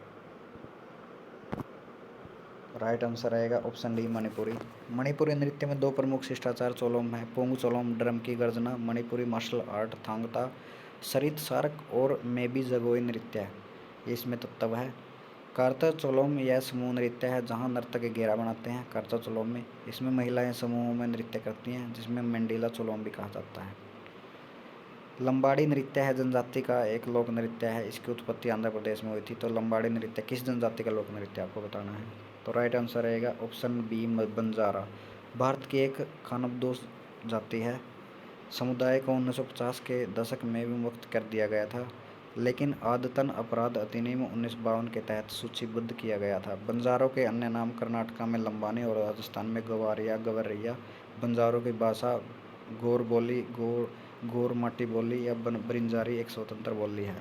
राइट आंसर रहेगा ऑप्शन डी मणिपुरी। मणिपुरी नृत्य में 2 प्रमुख शिष्टाचार चोलोम है, पुंग चोलोम ड्रम की गर्जना, मणिपुरी मार्शल आर्ट थांगता, सरित सार्क और मेबी जगोई नृत्य है, इसमें तत्व है। कार्ता चोलोम यह समूह नृत्य है जहां नर्तक घेरा बनाते हैं। कार्ता चोलोम में इसमें महिलाएं समूहों में नृत्य करती हैं, जिसमें मंडीला चोलोम भी कहा जाता है। लंबाड़ी नृत्य है जनजाति का एक लोक नृत्य है, इसकी उत्पत्ति आंध्र प्रदेश में हुई थी। तो लंबाड़ी नृत्य किस जनजाति का लोक नृत्य आपको बताना है। तो राइट आंसर रहेगा ऑप्शन बी बंजारा। भारत की एक खानाबदोश जाति है। समुदाय को 1950 के दशक में विमुक्त कर दिया गया था, लेकिन आदतन अपराध अधिनियम 1952 के तहत सूचीबद्ध किया गया था। बंजारों के अन्य नाम कर्नाटका में लंबानी और राजस्थान में गवारिया गवरिया। बंजारों की भाषा गोर बोली, गोर माटी बोली या बरिंजारी एक स्वतंत्र बोली है।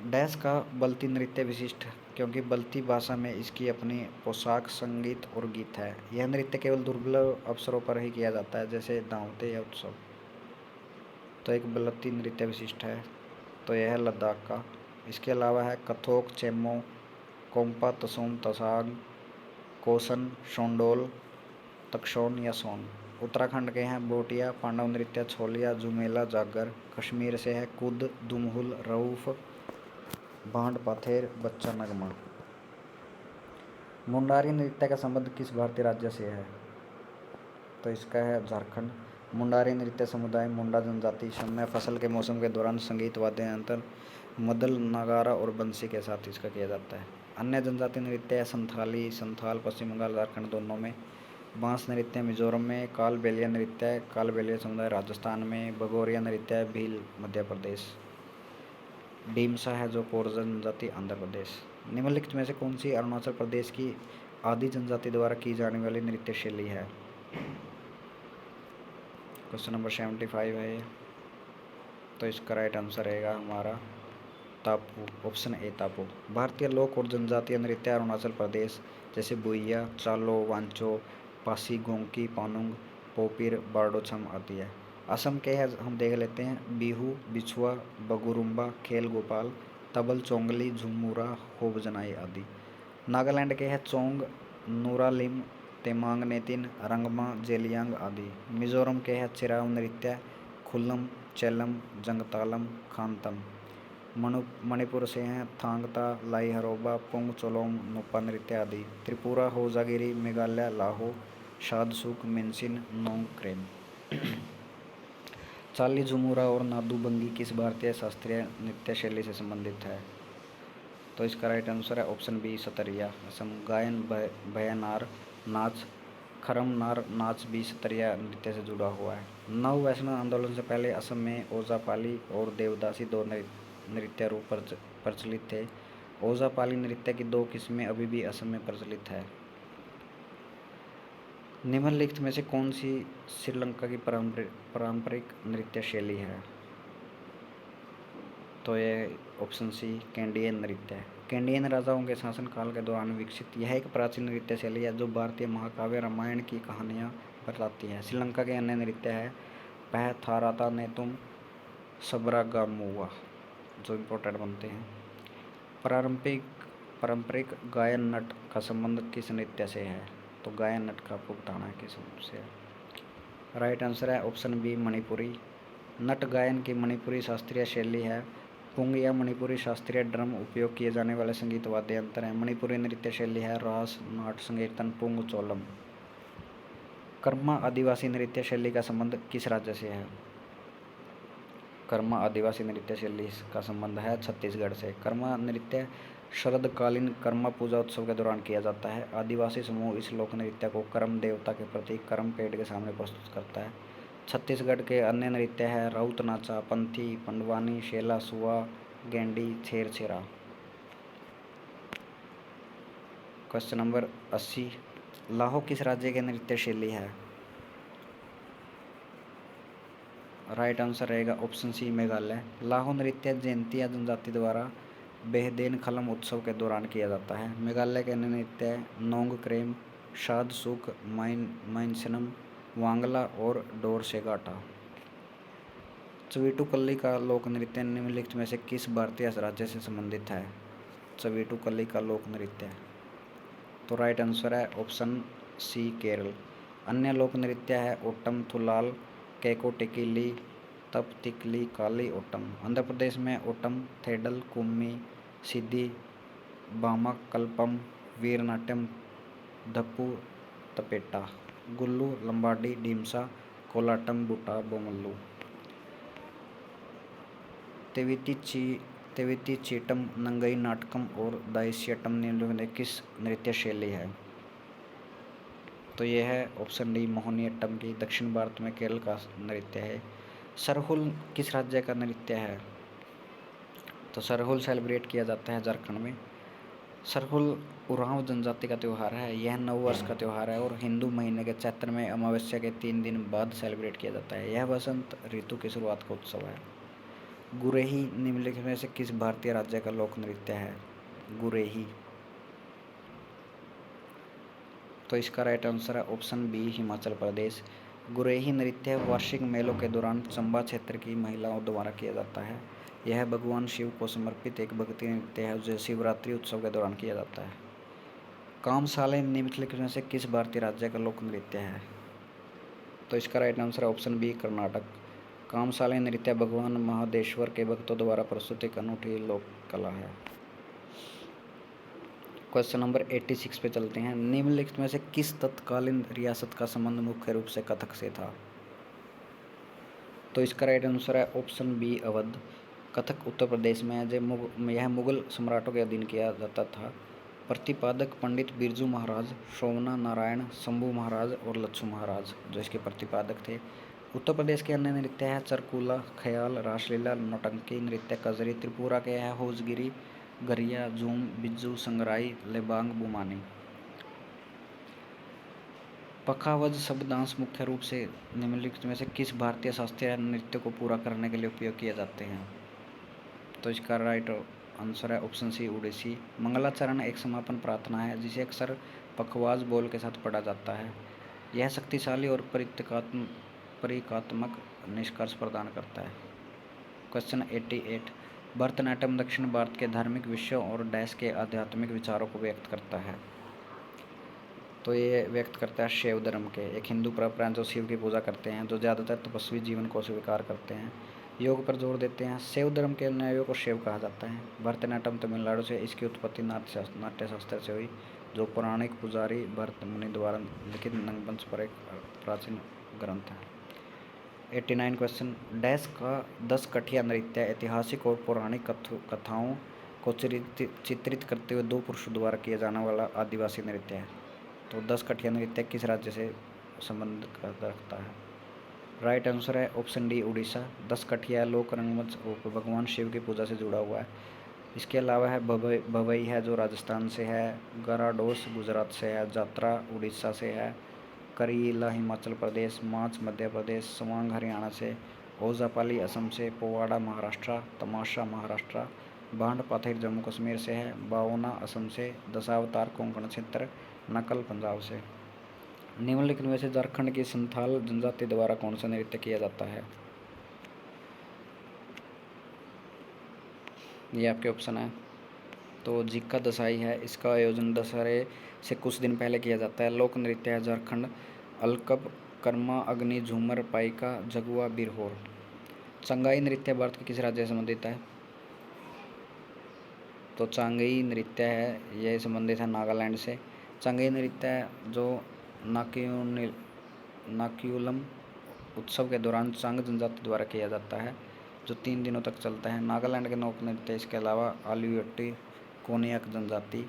डैश का बल्ती नृत्य विशिष्ट क्योंकि बल्ती भाषा में इसकी अपनी पोशाक, संगीत और गीत है। यह नृत्य केवल दुर्लभ अवसरों पर ही किया जाता है, जैसे दांवते या उत्सव। तो एक बल्ती नृत्य विशिष्ट है, तो यह है लद्दाख का। इसके अलावा है कथोक, चेम्मो, कोम्पा, तसोम, तसांग, कोसन, शोंडोल, तक्षौन या सोन। उत्तराखंड के हैं बोटिया, पांडव नृत्य, छोलिया, झुमेला, जागर। कश्मीर से है कुद, दुमहुल, रऊफ, भांड पाथेर, बच्चा नगमा। मुंडारी नृत्य का संबंध किस भारतीय राज्य से है? तो इसका है झारखंड। मुंडारी नृत्य समुदाय मुंडा जनजाति समय फसल के मौसम के दौरान संगीत वाद्य यंत्र मदल, नगारा और बंसी के साथ इसका किया जाता है। अन्य जनजाति नृत्य है संथाल पश्चिम बंगाल झारखंड दोनों में। बांस नृत्य मिजोरम में। कालबेलिया नृत्य है कालबेलिया समुदाय राजस्थान में। भगोरिया नृत्य है भील मध्य प्रदेश। डीमसा है जो कोरजा जनजाति आंध्र प्रदेश। निम्नलिखित में से कौन सी अरुणाचल प्रदेश की आदि जनजाति द्वारा की जाने वाली नृत्य शैली है? क्वेश्चन नंबर 75 है ये। तो इसका राइट आंसर रहेगा हमारा तापू, ऑप्शन ए तापू। भारतीय लोक और जनजातीय नृत्य अरुणाचल प्रदेश जैसे बुइया, चालो, वांचो, पासी, गोंकी, पानुंग, पोपिर, बारडोछम आदि है। असम के है हम देख लेते हैं बिहू, बिछुआ, बगुरुम्बा, खेल गोपाल, तबल, चोंगली, झुमुरा, होबजनाई आदि। नागालैंड के है चोंग, नूरालिम, तेमांग नेतिन, रंगमा, जेलियांग आदि। मिजोरम के है चिराव नृत्य, खुल्लम, चेलम, जंगतालम, खानतम। मणिपुर से हैं थांगता, लाई हरोबा, पुंग चोलोम, नोपा नृत्य आदि। त्रिपुरा होजागिरी, मेघालय लाहो, शादसुक, मेंसिन, नोंगक्रेम। चाली, झुमुरा और नादू बंगी किस भारतीय शास्त्रीय नृत्य शैली से संबंधित है? तो इसका राइट आंसर है ऑप्शन बी सतरिया। असम गायन भयनार नाच, खरम नार नाच भी सतरिया नृत्य से जुड़ा हुआ है। नव वैष्णव आंदोलन से पहले असम में ओजापाली और देवदासी 2 नृत्य रूप प्रचलित थे। ओजापाली नृत्य की 2 किस्में अभी भी असम में प्रचलित है। निम्नलिखित में से कौन सी श्रीलंका की पारंपरिक नृत्य शैली है? तो ये ऑप्शन सी कैंडियन नृत्य है। कैंडियन राजाओं के शासनकाल के दौरान विकसित यह एक प्राचीन नृत्य शैली है जो भारतीय महाकाव्य रामायण की कहानियाँ बताती है। श्रीलंका के अन्य नृत्य है पह थाराता नेतुम, सबरागामुआ जो इम्पोर्टेंट बनते हैं। पारंपरिक गायन नट का संबंध किस नृत्य से है? तो गायन नट का आपको बताना है किस से है। राइट आंसर है ऑप्शन बी मणिपुरी। नट गायन की मणिपुरी शास्त्रीय शैली है पुंग या मणिपुरी शास्त्रीय ड्रम उपयोग किए जाने वाले संगीत वाद्य यंत्र हैं। मणिपुरी नृत्य शैली है रास, नाट, संकीर्तन, पुंग, चोलम। कर्मा आदिवासी नृत्य शैली का संबंध किस राज्य से है? कर्मा आदिवासी नृत्य शैली का संबंध है छत्तीसगढ़ से। कर्मा नृत्य शरदकालीन कर्मा पूजा उत्सव के दौरान किया जाता है। आदिवासी समूह इस लोक नृत्य को कर्म देवता के प्रतीक कर्म पेड़ के सामने प्रस्तुत करता है। छत्तीसगढ़ के अन्य नृत्य है राउत नाचा, पंथी, पंडवानी, शेला, सुआ, गेंडी, छेरछेरा। क्वेश्चन नंबर 80, लाहो किस राज्य की नृत्य शैली है? राइट आंसर रहेगा ऑप्शन सी मेघालय। लाहो नृत्य जयंतिया जनजाति द्वारा बेहदेन खलम उत्सव के दौरान किया जाता है। मेघालय के अन्य नृत्य नोंग क्रेम, शाद सुक, माइनसनम, वांगला और डोर से गाटा। चवीटुकल्ली का लोक नृत्य निम्नलिखित में से किस भारतीय राज्य से संबंधित है? चवीटुकल्ली का लोक नृत्य, तो राइट आंसर है ऑप्शन सी केरल। अन्य लोक नृत्य है ओटम थुलाल, केकोटिकिली, तपतिकली, काली ओटम। आंध्र प्रदेश में ओटम, थेडल, कुम्मी, सिद्धि, बामा कल्पम, वीरनाट्यम, धप्पू, तपेटा, गुल्लू, लंबाडी, डीमसा, कोलाटम, बुटा, बोमल्लू। तेविती चीटम, नंगई नाटकम और दाइसियटम निम्नलिखित में किस नृत्य शैली है? तो यह है ऑप्शन डी मोहिनीअट्टम की, दक्षिण भारत में केरल का नृत्य है। सरहुल किस राज्य का नृत्य है? तो सरहुल सेलिब्रेट किया जाता है झारखंड में। सरहुल उरांव जनजाति का त्यौहार है। यह नववर्ष का त्यौहार है और हिंदू महीने के चैत्र में अमावस्या के 3 दिन बाद सेलिब्रेट किया जाता है। यह वसंत ऋतु की शुरुआत का उत्सव है। गुरेही निम्नलिखित में से किस भारतीय राज्य का लोक नृत्य है? गुरेही, तो इसका राइट आंसर है ऑप्शन बी हिमाचल प्रदेश। गुरेही नृत्य वार्षिक मेलों के दौरान चंबा क्षेत्र की महिलाओं द्वारा किया जाता है। यह भगवान शिव को समर्पित एक भक्ति नृत्य है जो शिवरात्रि उत्सव के दौरान किया जाता है। कामसाले निम्नलिखित में से किस भारतीय राज्य का लोक नृत्य है? तो इसका राइट आंसर है ऑप्शन बी कर्नाटक। कामसाले नृत्य भगवान महादेश्वर के भक्तों द्वारा प्रस्तुत एक अनूठी लोक कला है। क्वेश्चन नंबर 86 पे चलते हैं। निम्नलिखित में से किस तत्कालीन रियासत का संबंध मुख्य रूप से कथक से था? तो इसका राइट आंसर है ऑप्शन बी अवध। कथक उत्तर प्रदेश में है जो यह मुगल सम्राटों के अधीन किया जाता था। प्रतिपादक पंडित बिरजू महाराज, शोभना नारायण, शंभू महाराज और लच्छू महाराज जो इसके प्रतिपादक थे। उत्तर प्रदेश के अन्य नृत्य है चरकूला, ख्याल, रासलीला, नौटंकी नृत्य, कजरी। त्रिपुरा के है होजगिरी, गरिया, झूम, बिज्जू, संगराई, लेबांग, बुमानी। पखावज शब्द डांस मुख्य रूप से निम्नलिखित में से किस भारतीय शास्त्रीय नृत्य को पूरा करने के लिए उपयोग किए जाते हैं? तो इसका राइट आंसर है ऑप्शन सी उड़ीसी। मंगलाचरण एक समापन प्रार्थना है जिसे अक्सर पखवाज बोल के साथ पढ़ा जाता है। यह शक्तिशाली और परिकात्मक निष्कर्ष प्रदान करता है। क्वेश्चन 88, भरतनाट्यम दक्षिण भारत के धार्मिक विषयों और डैश के आध्यात्मिक विचारों को व्यक्त करता है। तो ये व्यक्त करता है शैव धर्म के। एक हिंदू परंपरा जो शिव की पूजा करते हैं, जो ज़्यादातर तपस्वी जीवन को स्वीकार करते हैं, योग पर जोर देते हैं। शैव धर्म के अनुयायियों को शैव कहा जाता है। भरतनाट्यम तमिलनाडु से इसकी उत्पत्ति नाट्यशास्त्र से हुई जो पौराणिक पुजारी भरत मुनि द्वारा लिखित नंगवंश पर एक प्राचीन ग्रंथ है। 89 क्वेश्चन, डैश का 10 कठिया नृत्य ऐतिहासिक और पौराणिक कथाओं को चित्रित करते हुए 2 पुरुषों द्वारा किया जाने वाला आदिवासी नृत्य है। तो 10 कठिया नृत्य किस राज्य से संबंध रखता है? राइट आंसर है ऑप्शन डी उड़ीसा। 10 कठिया लोक रंगमंच भगवान शिव की पूजा से जुड़ा हुआ है। इसके अलावा है भवई है जो राजस्थान से है, गराडोस गुजरात से है, जात्रा उड़ीसा से है, करीला हिमाचल प्रदेश, माच मध्य प्रदेश, सवांग हरियाणा से, ओजापाली असम से, पोवाड़ा महाराष्ट्र, तमाशा महाराष्ट्र, बांड पाथेर जम्मू कश्मीर से है, बाओना असम से, दशावतार कोंकण क्षेत्र, नकल पंजाब से। निम्नलिखित में से झारखंड की संथाल जनजाति द्वारा कौन सा नृत्य किया जाता है? ये आपके ऑप्शन है। तो जिक्का दसाई है, इसका आयोजन दशहरे से कुछ दिन पहले किया जाता है। लोक नृत्य है झारखंड अलकब, कर्मा, अग्नि, झूमर, पाइका, जगुआ, बिरहोर। संगाई नृत्य भारत के किस राज्य से संबंधित है? तो चांगई नृत्य है, ये संबंधित है नागालैंड से। चांगई नृत्य जो नाक्यूलम उत्सव के दौरान चांग जनजाति द्वारा किया जाता है, जो 3 दिनों तक चलता है। नागालैंड के लोक नृत्य इसके अलावा आलुयोटी कोनियाक जनजाति,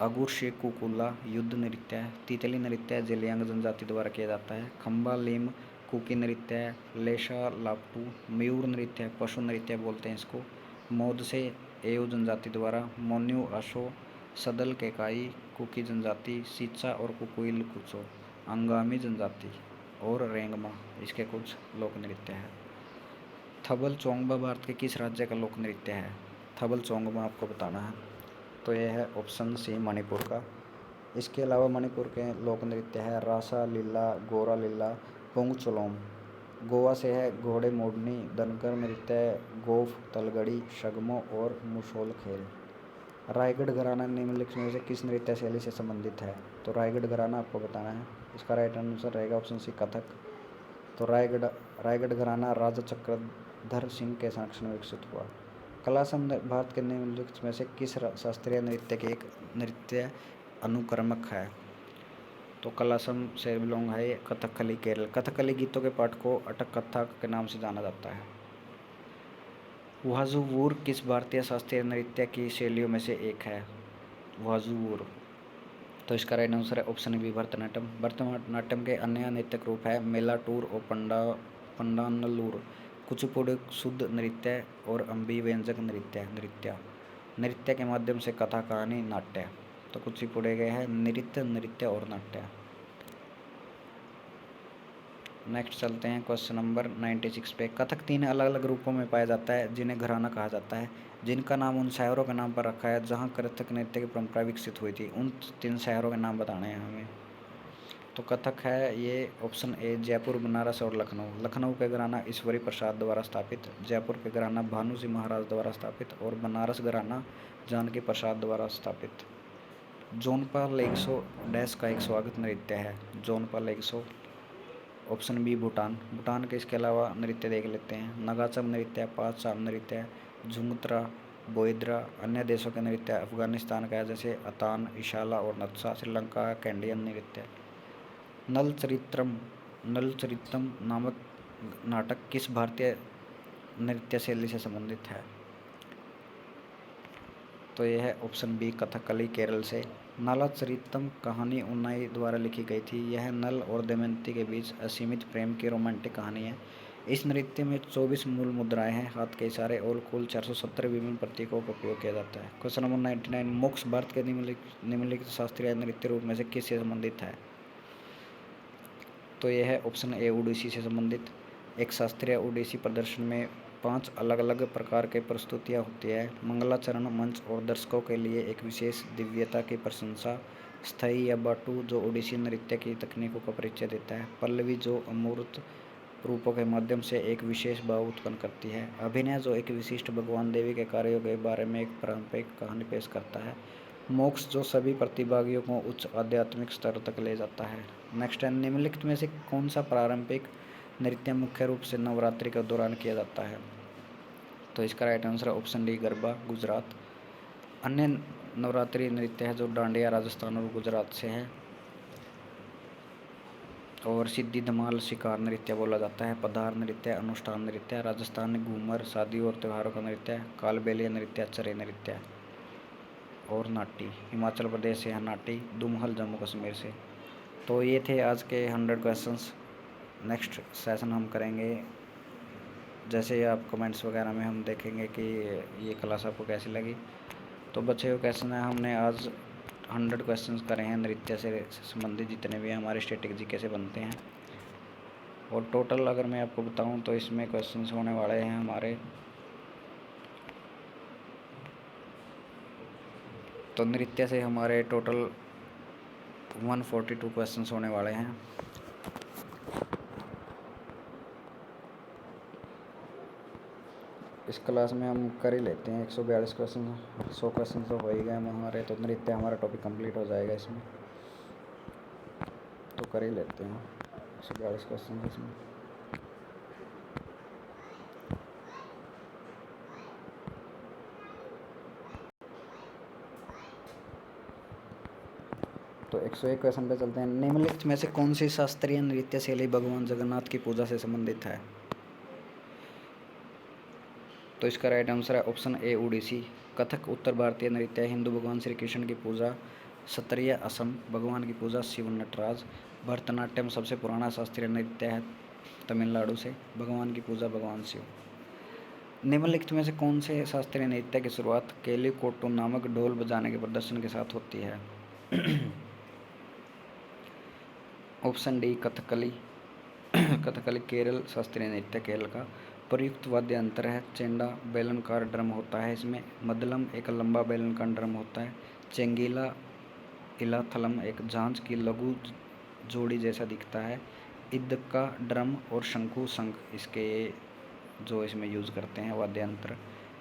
अगुर कुकुला युद्ध नृत्य है, तितली नृत्य जेलियांग जनजाति द्वारा किया जाता है, खम्बा लिम कुकी नृत्य है, लेशा लापटू मयूर नृत्य है, पशु नृत्य बोलते हैं इसको, मोद से एयू जनजाति द्वारा, मोन्यू आशो सदल केकाई कुकी जनजाति, सीचा और कुकुइल कुचो अंगामी जनजाति और रेंगमा इसके कुछ लोक नृत्य है। थबल चोंगबा भारत के किस राज्य का लोक नृत्य है? थबल चोंगबा आपको बताना है। तो यह है ऑप्शन सी मणिपुर का। इसके अलावा मणिपुर के लोक नृत्य है रासा लीला, गोरा लीला, पुंग चोलोम। गोवा से है घोड़े मोडनी, धनगर नृत्य, गोफ, तलगड़ी, शगमो और मुसोल खेल। रायगढ़ घराना निम्नलिखित में से किस नृत्य शैली से संबंधित है? तो रायगढ़ घराना आपको बताना है। इसका राइट आंसर रहेगा ऑप्शन सी कथक। तो रायगढ़ घराना राजा चक्रधर सिंह के संरक्षण में विकसित हुआ। कलासम भारत के निम्नलिखित में से किस शास्त्रीय नृत्य के एक नृत्य अनुक्रमक है? तो कलासम से बिलोंग है कथकली केरल। कथकली गीतों के पाठ को अटक कथक के नाम से जाना जाता है। वाजुवूर किस भारतीय शास्त्रीय नृत्य की शैलियों में से एक है? वाजुवूर। तो इसका राइट आंसर है ऑप्शन बी भरतनाट्यम। भरतनाट्यम के अन्य नृत्य रूप है मेलाटूर और पंडानलूर, कुचिपुड़ी शुद्ध नृत्य और अम्बी व्यंजक नृत्य के माध्यम से कथा कहानी नाट्य। तो कुचिपुड़ी के है नृत्य और नाट्य। नेक्स्ट चलते हैं क्वेश्चन नंबर 96 पे। कथक 3 अलग अलग रूपों में पाया जाता है जिन्हें घराना कहा जाता है, जिनका नाम उन शहरों के नाम पर रखा है जहां कथक नृत्य की परंपरा विकसित हुई थी। उन 3 शहरों के नाम बताने हैं हमें। तो कथक है ये ऑप्शन ए जयपुर, बनारस और लखनऊ। लखनऊ के घराना ईश्वरी प्रसाद द्वारा स्थापित, जयपुर के घराना भानु सिंह महाराज द्वारा स्थापित और बनारस घराना जानकी प्रसाद द्वारा स्थापित। जोनपाल 100 डैश का एक स्वागत नृत्य है। जोनपाल 100 ऑप्शन बी भूटान। भूटान के इसके अलावा नृत्य देख लेते हैं। नगाचम नृत्य, पादशाम नृत्य, झुंगत्रा, बोइद्रा। अन्य देशों के नृत्य अफगानिस्तान का है जैसे अतान, इशाला और नत्सा। श्रीलंका कैंडियन नृत्य। नल चरित्रम नामक नाटक किस भारतीय नृत्य शैली से संबंधित है? तो यह है ऑप्शन बी कथकली केरल से। नल चरितम कहानी उन्नाई द्वारा लिखी गई थी। यह नल और दमयंती के बीच असीमित प्रेम की रोमांटिक कहानी है। इस नृत्य में 24 मूल मुद्राएं हैं, हाथ के इशारे और कुल 470 विभिन्न प्रतीकों का उपयोग किया जाता है। क्वेश्चन नंबर 99 मोक्ष भारत के निम्नलिखित शास्त्रीय नृत्य रूप में से किससे संबंधित है? तो यह है ऑप्शन ए ओडिसी से संबंधित। एक शास्त्रीय ओडिसी प्रदर्शन में 5 अलग अलग प्रकार के प्रस्तुतियाँ होती है। मंगलाचरण मंच और दर्शकों के लिए एक विशेष दिव्यता की प्रशंसा। स्थाई या बाटू जो ओडिसी नृत्य की तकनीकों का परिचय देता है। पल्लवी जो अमूर्त रूपों के माध्यम से एक विशेष भाव उत्पन्न करती है। अभिनय जो एक विशिष्ट भगवान देवी के कार्यों के बारे में एक पारंपरिक कहानी पेश करता है। मोक्ष जो सभी प्रतिभागियों को उच्च आध्यात्मिक स्तर तक ले जाता है। नेक्स्ट है निम्नलिखित में से कौन सा पारंपरिक नृत्य मुख्य रूप से नवरात्रि के दौरान किया जाता है? तो इसका right answer option D garba Gujarat. अन्य नवरात्रि नृत्य है जो डांडिया राजस्थान और गुजरात से है। और सिद्धि धमाल शिकार नृत्य बोला जाता है। पधार नृत्य, अनुष्ठान नृत्य, राजस्थान घूमर शादी और त्योहारों का नृत्य, कालबेलिया नृत्य, चरे नृत्य और नाटी हिमाचल प्रदेश से है नाटी, दुमहल जम्मू कश्मीर से। तो ये थे आज के 100 क्वेश्चंस। नेक्स्ट सेशन हम करेंगे जैसे आप कमेंट्स वगैरह में हम देखेंगे कि ये क्लास आपको कैसी लगी। तो बच्चे को क्वेश्चन है हमने आज 100 क्वेश्चंस करे हैं नृत्य से संबंधित जितने भी हमारे स्टैटिक जीके से बनते हैं। और टोटल अगर मैं आपको बताऊं तो इसमें क्वेश्चंस होने वाले हैं हमारे, तो नृत्य से हमारे टोटल 142 क्वेश्चंस होने वाले हैं। इस क्लास में हम कर ही लेते हैं 142 क्वेश्चन, 100 क्वेश्चन तो हो ही गए हमारे, तो नृत्य हमारा टॉपिक कंप्लीट हो जाएगा इसमें। तो कर ही लेते हैं 142 क्वेश्चन इसमें। तो 101 क्वेश्चन पे चलते हैं। निम्नलिखित में से कौन सी शास्त्रीय नृत्य शैली भगवान जगन्नाथ की पूजा से संबंधित है? तो इसका राइट आंसर है ऑप्शन ए ओडिसी। कथक उत्तर भारतीय नृत्य है, हिंदू भगवान श्री कृष्ण की पूजा। सत्रिय असम भगवान की पूजा शिव नटराज। भरतनाट्यम सबसे पुराना शास्त्रीय नृत्य है तमिलनाडु से, भगवान की पूजा भगवान शिव। निम्नलिखित में से कौन से शास्त्रीय नृत्य की शुरुआत केलिकोट्टू नामक ढोल बजाने के प्रदर्शन के साथ होती है? Option D Kathakali. कथकली केरल शास्त्रीय नृत्य केरल का। प्रयुक्त वाद्य यंत्र है चेंडा, बेलनकार ड्रम होता है इसमें। मदलम एक लंबा बेलनकार ड्रम होता है। चेंगीला इलाथलम एक झांझ की लघु जोड़ी जैसा दिखता है। इद्दका ड्रम और शंखु शंख इसके जो इसमें यूज़ करते हैं वाद्य यंत्र।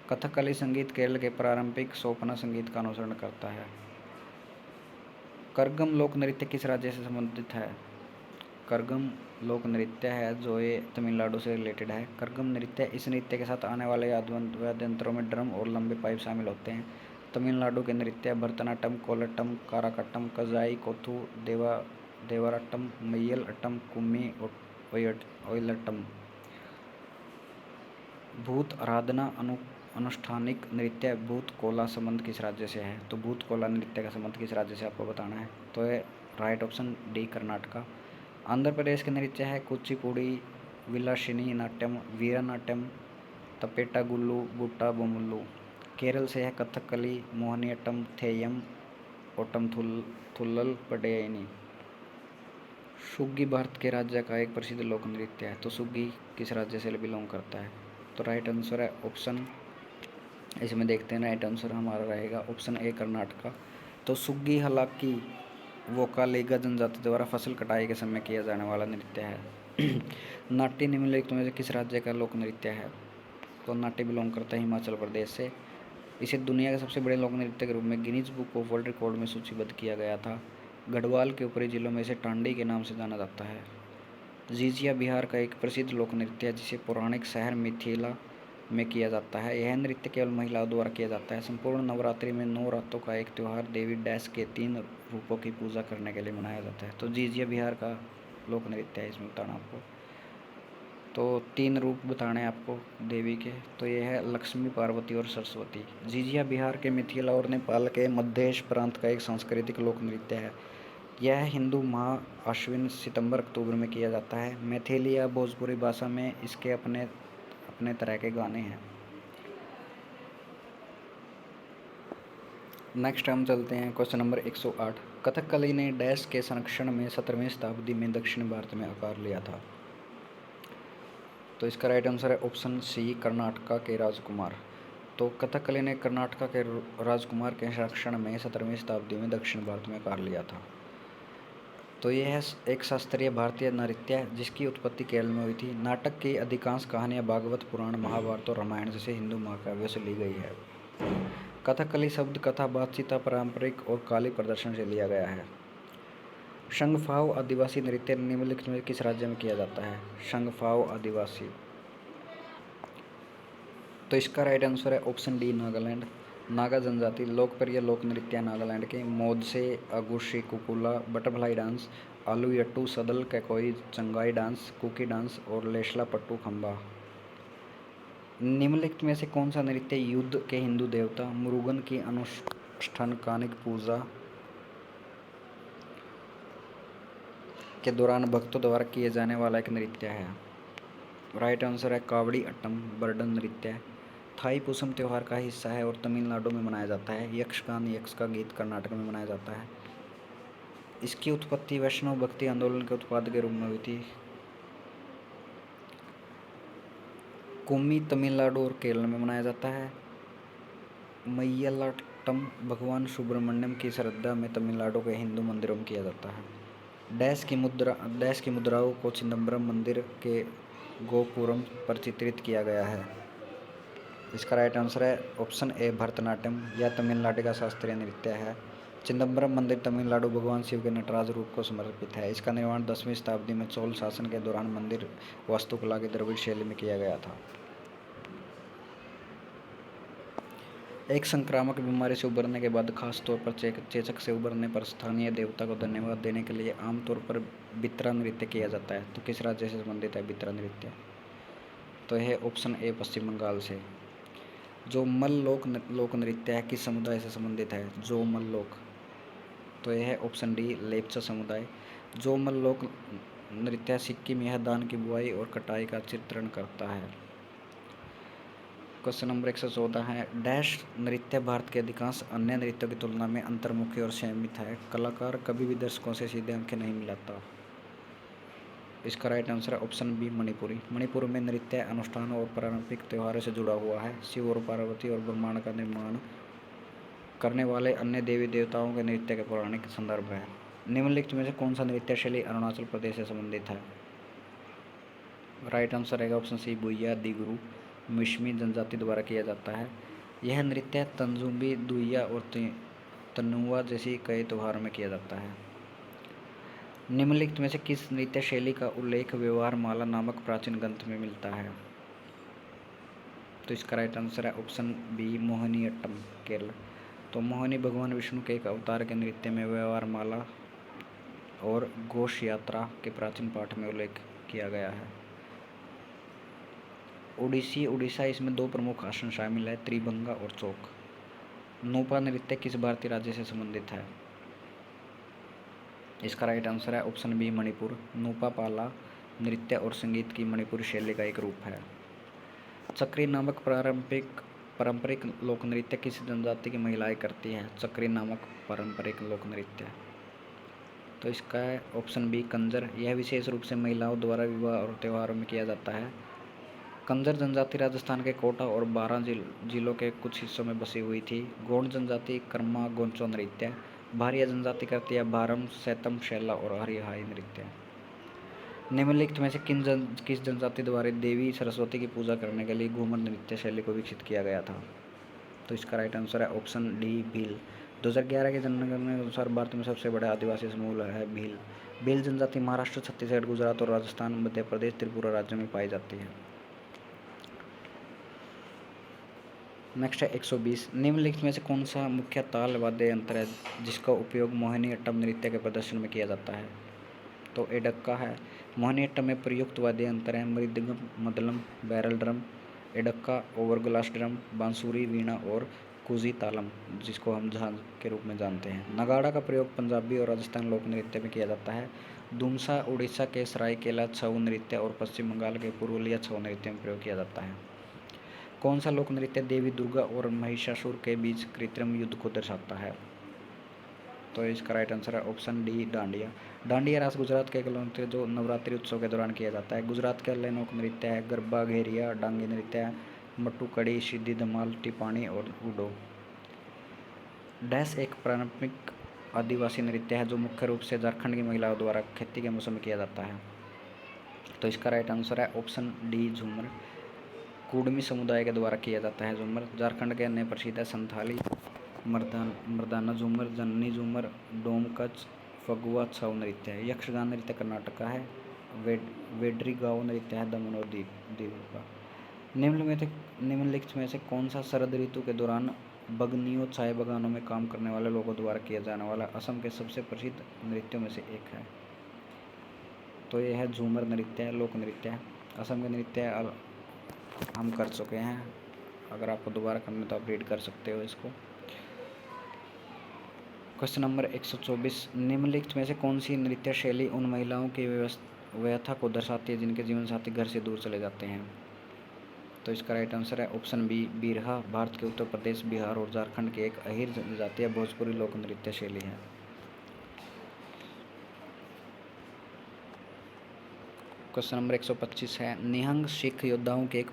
कथकली संगीत केरल के पारंपरिक सोपना संगीत का अनुसरण करता है। करगम लोक नृत्य किस राज्य से संबंधित है? करगम लोक नृत्य है जो ये तमिलनाडु से रिलेटेड है। करगम नृत्य, इस नृत्य के साथ आने वाले वाद्य यंत्रों में ड्रम और लंबे पाइप शामिल होते हैं। तमिलनाडु के नृत्य भरतनाट्यम, कोलट्टम, काराकट्टम, कजाई कोथू, देवराट्टम, मय्यल अट्टम, कुम्मी, ओयलट्टम। भूत आराधना अनुष्ठानिक नृत्य भूत कोला संबंध किस राज्य से है? तो भूत कोला नृत्य का संबंध किस राज्य से आपको बताना है। तो ये right option D Karnataka. Andhra Pradesh के नृत्य है कुचिपुड़ी, विलासिनी नाट्यम, वीरनाट्यम, तपेटा गुल्लू, गुट्टा बोमुल्लू। केरल से है कथकली, मोहिनीअट्टम, थेयम, ओटम थुल्लल पडेयनी। सुग्गी भारत के राज्य का एक प्रसिद्ध लोक नृत्य है। तो सुग्गी किस राज्य से बिलोंग करता है? तो राइट आंसर है ऑप्शन, इसमें देखते हैं राइट आंसर हमारा रहेगा ऑप्शन ए कर्नाटका। तो सुग्गी हालांकि वोकालिगा जनजाति द्वारा फसल कटाई के समय किया जाने वाला नृत्य है। नाट्य निम्नलिखित में से किस राज्य का लोक नृत्य है? तो नाट्य बिलोंग करता है हिमाचल प्रदेश से। इसे दुनिया के सबसे बड़े लोक नृत्य के रूप में Guinness book of world record में सूचीबद्ध किया गया था। गढ़वाल के ऊपरी जिलों में इसे टांडी के नाम से जाना जाता है। जीजिया बिहार का एक प्रसिद्ध लोक नृत्य है जिसे पौराणिक शहर मिथिला में किया जाता है। यह नृत्य केवल महिलाओं द्वारा किया जाता है। संपूर्ण नवरात्रि में 9 रातों का एक त्यौहार देवी डैश के 3 रूपों की पूजा करने के लिए मनाया जाता है। तो जीजिया बिहार का लोक नृत्य है, इसमें बताना आपको। तो 3 रूप बताने हैं आपको देवी के। तो ये है लक्ष्मी, पार्वती और सरस्वती। जीजिया बिहार के मिथिला और नेपाल के मध्येश प्रांत का एक सांस्कृतिक लोक नृत्य है। यह हिंदू माह आश्विन सितंबर अक्टूबर में किया जाता है। मैथिली या भोजपुरी भाषा में इसके अपने तरह के गाने हैं। नेक्स्ट हम चलते हैं क्वेश्चन नंबर 108। कथकली ने डैश के संरक्षण में 17वीं शताब्दी में दक्षिण भारत में आकार लिया था। तो इसका राइट आंसर है ऑप्शन सी कर्नाटका के राजकुमार। तो कथकली ने कर्नाटका के राजकुमार के संरक्षण में 17वीं शताब्दी में दक्षिण भारत में आकार लिया था। तो यह है एक शास्त्रीय भारतीय नृत्य है जिसकी उत्पत्ति केरल में हुई थी। नाटक की अधिकांश कहानियाँ भागवत पुराण, महाभारत और रामायण जैसे हिंदू महाकाव्यों से ली गई है। कथकली शब्द कथा, बातचीत, पारंपरिक और काली प्रदर्शन से लिया गया है। शंगफाओ आदिवासी नृत्य निम्नलिखित में किस राज्य में किया जाता है? शंगफाओ आदिवासी। तो इसका राइट आंसर है ऑप्शन डी नागालैंड। नागा जनजाति लोकप्रिय लोक नृत्य नागालैंड के मोदसे, अगुशी कुकुला, बटरफ्लाई डांस, आलूयट्टू, सदल कैकोई, चंगाई डांस, कुकी डांस और लेशला पट्टू खंबा। निम्नलिखित में से कौन सा नृत्य युद्ध के हिंदू देवता मुरुगन की अनुष्ठानकानिक पूजा के दौरान भक्तों द्वारा किए जाने वाला एक नृत्य है? राइट आंसर है कावड़ी अट्टम बर्डन नृत्य। थाई पुसम त्यौहार का हिस्सा है और तमिलनाडु में मनाया जाता है। यक्षगान, यक्ष का गीत कर्नाटक में मनाया जाता है। इसकी उत्पत्ति वैष्णव भक्ति आंदोलन के उत्पाद के रूप में हुई थी। कुम्मी तमिलनाडु और केरल में मनाया जाता है। मय्यलाट्टम भगवान सुब्रमण्यम की श्रद्धा में तमिलनाडु के हिंदू मंदिरों में किया जाता है। डैश की मुद्राओं को चिदम्बरम मंदिर के गोपुरम पर चित्रित किया गया है। इसका राइट आंसर है ऑप्शन ए भरतनाट्यम। यह तमिलनाडु का शास्त्रीय नृत्य है। चिदम्बरम मंदिर तमिलनाडु भगवान शिव के नटराज रूप को समर्पित है। इसका निर्माण 10वीं शताब्दी में चोल शासन के दौरान मंदिर वास्तुकला की द्रविड़ शैली में किया गया था। एक संक्रामक बीमारी से उबरने के बाद खास तौर पर चेचक से उबरने पर स्थानीय देवता को धन्यवाद देने के लिए आमतौर पर बित्रा नृत्य किया जाता है। तो किस राज्य से संबंधित है बित्रा नृत्य? तो यह ऑप्शन ए पश्चिम बंगाल से। जो मल लोक नृत्य है किस समुदाय से संबंधित है? जो मल लोक, तो यह है ऑप्शन डी लेप्चा समुदाय। जो मल लोक नृत्य सिक्किम यह धान की बुआई और कटाई का चित्रण करता है। क्वेश्चन नंबर 114 है, डैश नृत्य भारत के अधिकांश अन्य नृत्यों की तुलना में अंतर्मुखी और संयमित है। कलाकार कभी भी दर्शकों से सीधे आंखें नहीं मिलाता। इसका राइट आंसर है ऑप्शन बी मणिपुरी। मणिपुर में नृत्य अनुष्ठानों और पारंपरिक त्योहारों से जुड़ा हुआ है। शिव और पार्वती और ब्रह्मांड का निर्माण करने वाले अन्य देवी देवताओं के नृत्य के पौराणिक संदर्भ है। निम्नलिखित में से कौन सा नृत्य शैली अरुणाचल प्रदेश से संबंधित है? राइट आंसर रहेगा ऑप्शन सी बुइया दिगुरु मिश्मी जनजाति द्वारा किया जाता है। यह नृत्य तंजुम्बी दुइया और तनुआ जैसी कई त्योहारों में किया जाता है। निम्नलिखित में से किस नृत्य शैली का उल्लेख व्यवहार माला नामक प्राचीन ग्रंथ में मिलता है? तो इसका राइट आंसर है ऑप्शन बी मोहिनीअट्टम केरल। तो मोहिनी भगवान विष्णु के एक अवतार के नृत्य में व्यवहार माला और घोष यात्रा के प्राचीन पाठ में उल्लेख किया गया है। उड़ीसा, इसमें दो प्रमुख आसन शामिल है, त्रिभंगा और चौक। नूपा नृत्य किस भारतीय राज्य से संबंधित है? इसका राइट आंसर है ऑप्शन बी मणिपुर। नूपा पाला नृत्य और संगीत की मणिपुरी शैली का एक रूप है। चक्री नामक पारंपरिक लोक नृत्य किस जनजाति की महिलाएं करती है? चक्री नामक पारंपरिक लोक नृत्य, तो इसका है ऑप्शन बी कंजर। यह विशेष रूप से महिलाओं द्वारा विवाह और त्योहारों में किया जाता है। कंजर जनजाति राजस्थान के कोटा और बारां जिलों के कुछ हिस्सों में बसी हुई थी। गोंड जनजाति कर्मा गोंचो नृत्य। भारिया जनजाति करती है भारम सैतम शैला और हरिहाई नृत्य। निम्नलिखित में से किस जनजाति द्वारा देवी सरस्वती की पूजा करने के लिए घूमर नृत्य शैली को विकसित किया गया था? तो इसका राइट आंसर है ऑप्शन डी भील। 2011 की जनगणना के अनुसार भारत में सबसे बड़ा आदिवासी समूह है भील। भील जनजाति महाराष्ट्र, छत्तीसगढ़, गुजरात और राजस्थान, मध्य प्रदेश, त्रिपुरा राज्यों में पाई जाती है। नेक्स्ट है 120। निम्नलिखित में से कौन सा मुख्य ताल वाद्य यंत्र है जिसका उपयोग मोहिनीअट्टम नृत्य के प्रदर्शन में किया जाता है? तो एडक्का है। मोहिनीअट्टम में प्रयुक्त वाद्य यंत्र है मृदंगम, मदलम, बैरल ड्रम, एडक्का, ओवरग्लास ड्रम, बांसुरी, वीणा और कुजी तालम, जिसको हम झांझ के रूप में जानते हैं। नगाड़ा का प्रयोग पंजाबी और राजस्थान लोक नृत्य में किया जाता है। दुमसा उड़ीसा के सरायकेला छऊ नृत्य और पश्चिम बंगाल के पुरुलिया छऊ नृत्य में प्रयोग किया जाता है। कौन सा लोक नृत्य देवी दुर्गा और महिषासुर के बीच कृत्रिम युद्ध को दर्शाता है? तो इसका राइट आंसर है ऑप्शन डी डांडिया। डांडिया रास गुजरात का एक लोक नृत्य जो नवरात्रि उत्सव के दौरान किया जाता है। गुजरात के अन्य लोक नृत्य है गरबा, घेरिया, डांगी नृत्य, मट्टू कड़ी, सिद्धि धमाल, टिपाणी और उडो। डैश एक पारंपरिक आदिवासी नृत्य है जो मुख्य रूप से झारखंड की महिलाओं द्वारा खेती के मौसम में किया जाता है। तो इसका राइट आंसर है ऑप्शन डी झूमर। कुडमी समुदाय के द्वारा किया जाता है झूमर। झारखंड के अन्य प्रसिद्ध है संथाली, मर्दाना झूमर, जननी झूमर, डोमकच, फगुआ छऊ नृत्य है। यक्षगान नृत्य कर्नाटक का है। वेड्री गाँव नृत्य है दमन और दीव का। निम्नलिखित में से कौन सा शरद ऋतु के दौरान बगनियों चाय बागानों में काम करने वाले लोगों द्वारा किया जाने वाला असम के सबसे प्रसिद्ध नृत्यों में से एक है? तो यह है झूमर नृत्य, लोक नृत्य। असम के नृत्य हम कर चुके हैं, अगर आपको दोबारा करना तो आप रीड कर सकते हो इसको। Question number 124। निम्नलिखित में से कौन सी नृत्य शैली उन महिलाओं की व्यथा को दर्शाती है जिनके जीवन साथी घर से दूर चले जाते हैं? तो इसका राइट आंसर है ऑप्शन बी बिरहा। भारत के उत्तर प्रदेश, बिहार और झारखंड की एक अहीर जनजातीय भोजपुरी लोक नृत्य शैली है। क्वेश्चन नंबर 125 है, निहंग सिख योद्धाओं की एक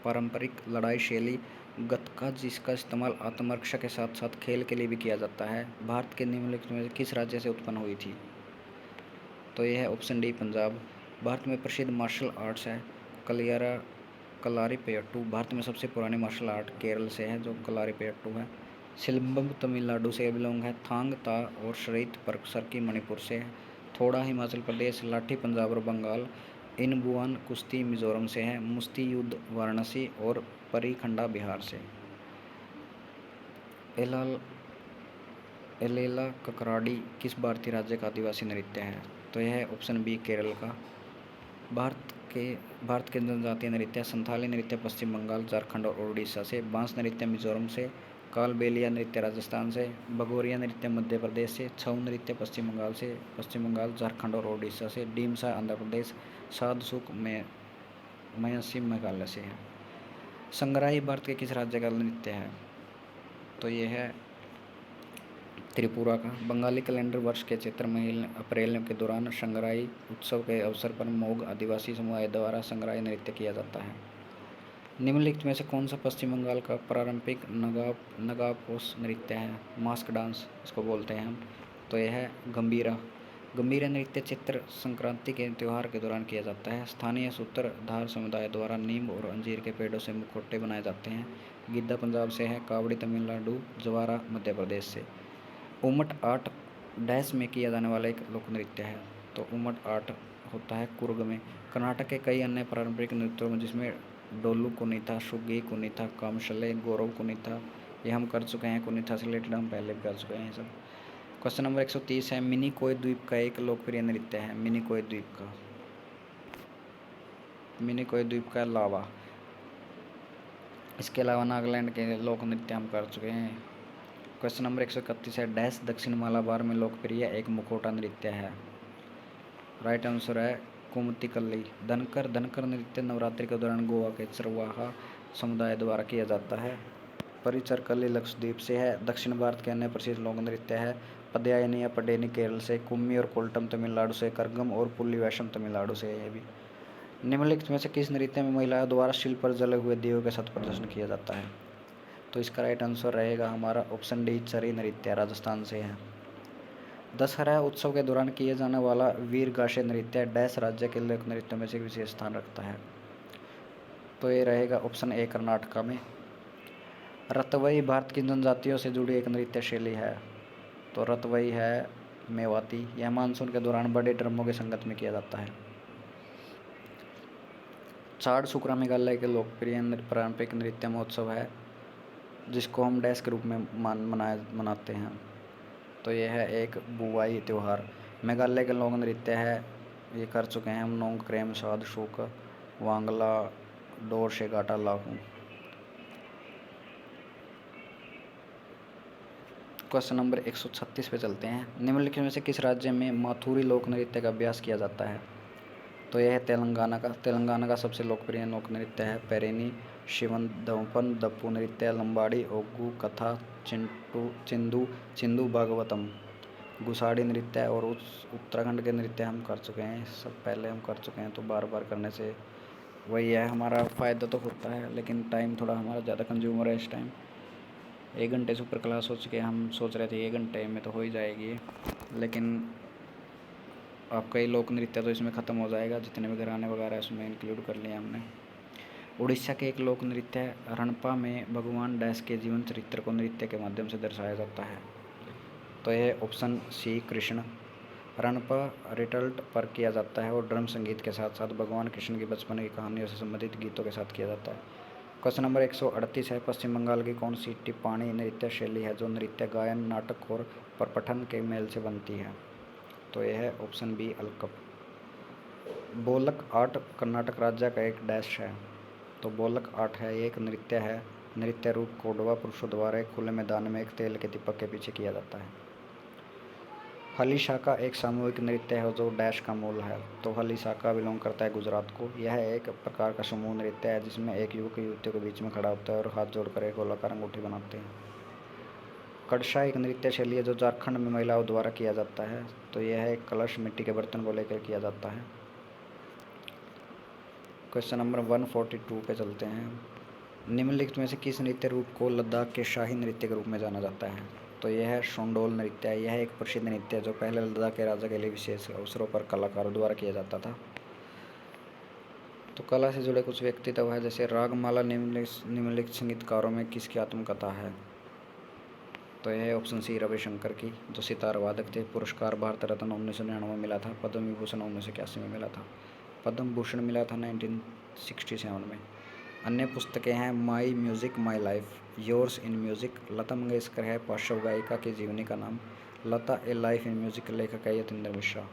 पारंपरिक लड़ाई शैली गतका जिसका इस्तेमाल आत्मरक्षा के साथ साथ खेल के लिए भी किया जाता है, भारत के निम्नलिखित में से किस राज्य से उत्पन्न हुई थी? तो यह है ऑप्शन डी पंजाब। भारत में प्रसिद्ध मार्शल आर्ट्स है कलारीपयट्टू। भारत में सबसे पुरानी मार्शल आर्ट केरल से है जो कलारीपयट्टू है। सिलंबम तमिलनाडु से बिलोंग है। थांग ता और शरीत सरकी मणिपुर से है। थोड़ा हिमाचल प्रदेश, लाठी पंजाब और बंगाल, इनबुआन कुश्ती मिजोरम से है। मुश्ती युद्ध वाराणसी और परीखंडा बिहार से। एलाल एलेला ककराडी किस भारतीय राज्य का आदिवासी नृत्य है? तो यह है ऑप्शन बी केरल का। भारत के जनजातीय नृत्य संथाली नृत्य पश्चिम बंगाल, झारखंड और उड़ीसा से, बांस नृत्य मिजोरम से, कालबेलिया नृत्य राजस्थान से, भगोरिया नृत्य मध्य प्रदेश से, छऊ नृत्य पश्चिम बंगाल, झारखंड और उड़ीसा से, डीमसा आंध्र प्रदेश, साधसुक मयसी मेघालय से है। संगराई भारत के किस राज्य का नृत्य है? तो ये है त्रिपुरा का। बंगाली कैलेंडर वर्ष के चैत्र महीने अप्रैल के दौरान संगराई उत्सव के अवसर पर मोग आदिवासी समुदाय द्वारा संगराई नृत्य किया जाता है। निम्नलिखित में से कौन सा पश्चिम बंगाल का पारंपरिक नगापोस नृत्य है? मास्क डांस इसको बोलते हैं हम। तो यह है गंभीरा। गंभीरा नृत्य चैत्र संक्रांति के त्यौहार के दौरान किया जाता है। स्थानीय सूत्रधार समुदाय द्वारा नीम और अंजीर के पेड़ों से मुखौटे बनाए जाते हैं। गिद्धा पंजाब से है, कावड़ी तमिलनाडु, जवारा मध्य प्रदेश से। उमट आर्ट डैश में किया जाने वाला एक लोक नृत्य है। तो उमट आर्ट होता है कुर्ग में। कर्नाटक के कई अन्य पारंपरिक नृत्यों में जिसमें डोलू कुनीता, शुग्गी कुनीता, कामशले, गौरव कुनीता, ये हम कर चुके हैं। कुनीता से रिलेटेड हम पहले भी कर चुके हैं सब। क्वेश्चन नंबर 130 है, मिनिकोय द्वीप का एक लोकप्रिय नृत्य है। मिनिकोय द्वीप का लावा। इसके अलावा नागालैंड के लोक नृत्य हम कर चुके हैं। क्वेश्चन नंबर 131 है, डैश दक्षिण मालाबार में लोकप्रिय एक मुखौटा नृत्य है। राइट आंसर है कुमतिकल्ली। धनकर नृत्य नवरात्रि के दौरान गोवा के चरवाहा समुदाय द्वारा किया जाता है। परिचरकल्ली लक्षद्वीप से है। दक्षिण भारत के अन्य प्रसिद्ध लोक नृत्य है पदयानी या पडेनी केरल से, कुम्मी और कोल्टम तमिलनाडु से, करगम और पुल्ली वैशम तमिलनाडु से है। ये भी निम्नलिखित में से किस नृत्य में महिलाओं द्वारा शिल पर जले हुए दीयों के साथ प्रदर्शन किया जाता है? तो इसका राइट आंसर रहेगा हमारा ऑप्शन डी चरी नृत्य, राजस्थान से है। दशहरा उत्सव के दौरान किए जाने वाला वीर गाशे नृत्य डैश राज्य के लोक नृत्यों में से विशेष स्थान रखता है? तो ये रहेगा ऑप्शन ए कर्नाटका में। रतवई भारत की जनजातियों से जुड़ी एक नृत्य शैली है। तो रतवई है मेवाती। यह मानसून के दौरान बड़े ड्रमों के संगत में किया जाता है। चाड़ सुकरा मेघालय के लोकप्रिय पारंपरिक नृत्य महोत्सव है जिसको हम डैश के रूप में मनाते हैं। तो यह है एक बुवाई त्यौहार। मेघालय के लोक नृत्य है, ये कर चुके हैं हम, नोंग क्रेम साध शूक वांगला डोर से गाटा लाहू। क्वेश्चन नंबर 136 पे चलते हैं। निम्नलिखित में से किस राज्य में माथुरी लोक नृत्य का अभ्यास किया जाता है? तो यह है तेलंगाना का। तेलंगाना का सबसे लोकप्रिय लोक नृत्य है पेरिनी, शिवन दमपन, दप्पू नृत्य, लंबाड़ी, ओग्गू, कथा, चिंदू भागवतम, गुसाड़ी नृत्य और उत्तराखंड के नृत्य हम कर चुके हैं। सब पहले हम कर चुके हैं, तो बार बार करने से वही है, हमारा फ़ायदा तो होता है लेकिन टाइम थोड़ा हमारा ज़्यादा कंज्यूम हो रहा है इस टाइम। 1 घंटे से ऊपर क्लास हो चुके हैं, हम सोच रहे थे 1 घंटे में तो हो ही जाएगी, लेकिन आपका ये लोक नृत्य तो इसमें ख़त्म हो जाएगा। जितने भी घराने वगैरह उसमें इंक्लूड कर लिया हमने। उड़ीसा के एक लोक नृत्य रणपा में भगवान डैश के जीवन चरित्र को नृत्य के माध्यम से दर्शाया जाता है। तो यह ऑप्शन सी कृष्ण। रणपा रिटल्ट पर किया जाता है और ड्रम संगीत के साथ साथ भगवान कृष्ण की बचपन की कहानियों से संबंधित गीतों के साथ किया जाता है। क्वेश्चन नंबर 138 है, पश्चिम बंगाल की कौन सी टिप्पाणी नृत्य शैली है जो नृत्य, गायन, नाटक और प्रपठन के मेल से बनती है? तो यह है ऑप्शन बी अलकप। बोलक आर्ट कर्नाटक राज्य का एक डैश है। तो बोलक आर्ट है, ये एक नृत्य है। नृत्य रूप कोडवा पुरुषों द्वारा एक खुले मैदान में एक तेल के दीपक के पीछे किया जाता है। हली शाका एक सामूहिक नृत्य है जो डैश का मूल है। तो हली शाका बिलोंग करता है गुजरात को। यह एक प्रकार का समूह नृत्य है जिसमें एक युवक युवतियों के बीच में खड़ा होता है और हाथ जोड़कर एक गोलाकार अंगूठी बनाते हैं। कड़शा एक नृत्य शैली है जो झारखंड में महिलाओं द्वारा किया जाता है। तो यह है एक कलश मिट्टी के बर्तन को लेकर किया जाता है। क्वेश्चन नंबर 142 पे चलते हैं। निम्नलिखित में से किस नृत्य रूप को लद्दाख के शाही नृत्य के रूप में जाना जाता है? तो यह है शोंडोल नृत्य। यह एक प्रसिद्ध नृत्य है जो पहले लद्दाख के राजा के लिए विशेष अवसरों पर कलाकारों द्वारा किया जाता था। तो कला से जुड़े कुछ व्यक्तित्व है, जैसे रागमाला निम्नलिखित संगीतकारों में किसकी आत्मकथा है? तो यह है ऑप्शन सी रविशंकर की, जो सितार वादक थे। पुरस्कार भारत रत्न 1999 में मिला था। पद्म विभूषण 1981 में मिला था। पद्म भूषण मिला था 1967 में। अन्य पुस्तकें हैं my music my life, yours in music. Lata Mangeshkar है पार्श्व गायिका की जीवनी का नाम। लता ए लाइफ इन म्यूज़िक लेखक है यतीन्द्र मिश्रा।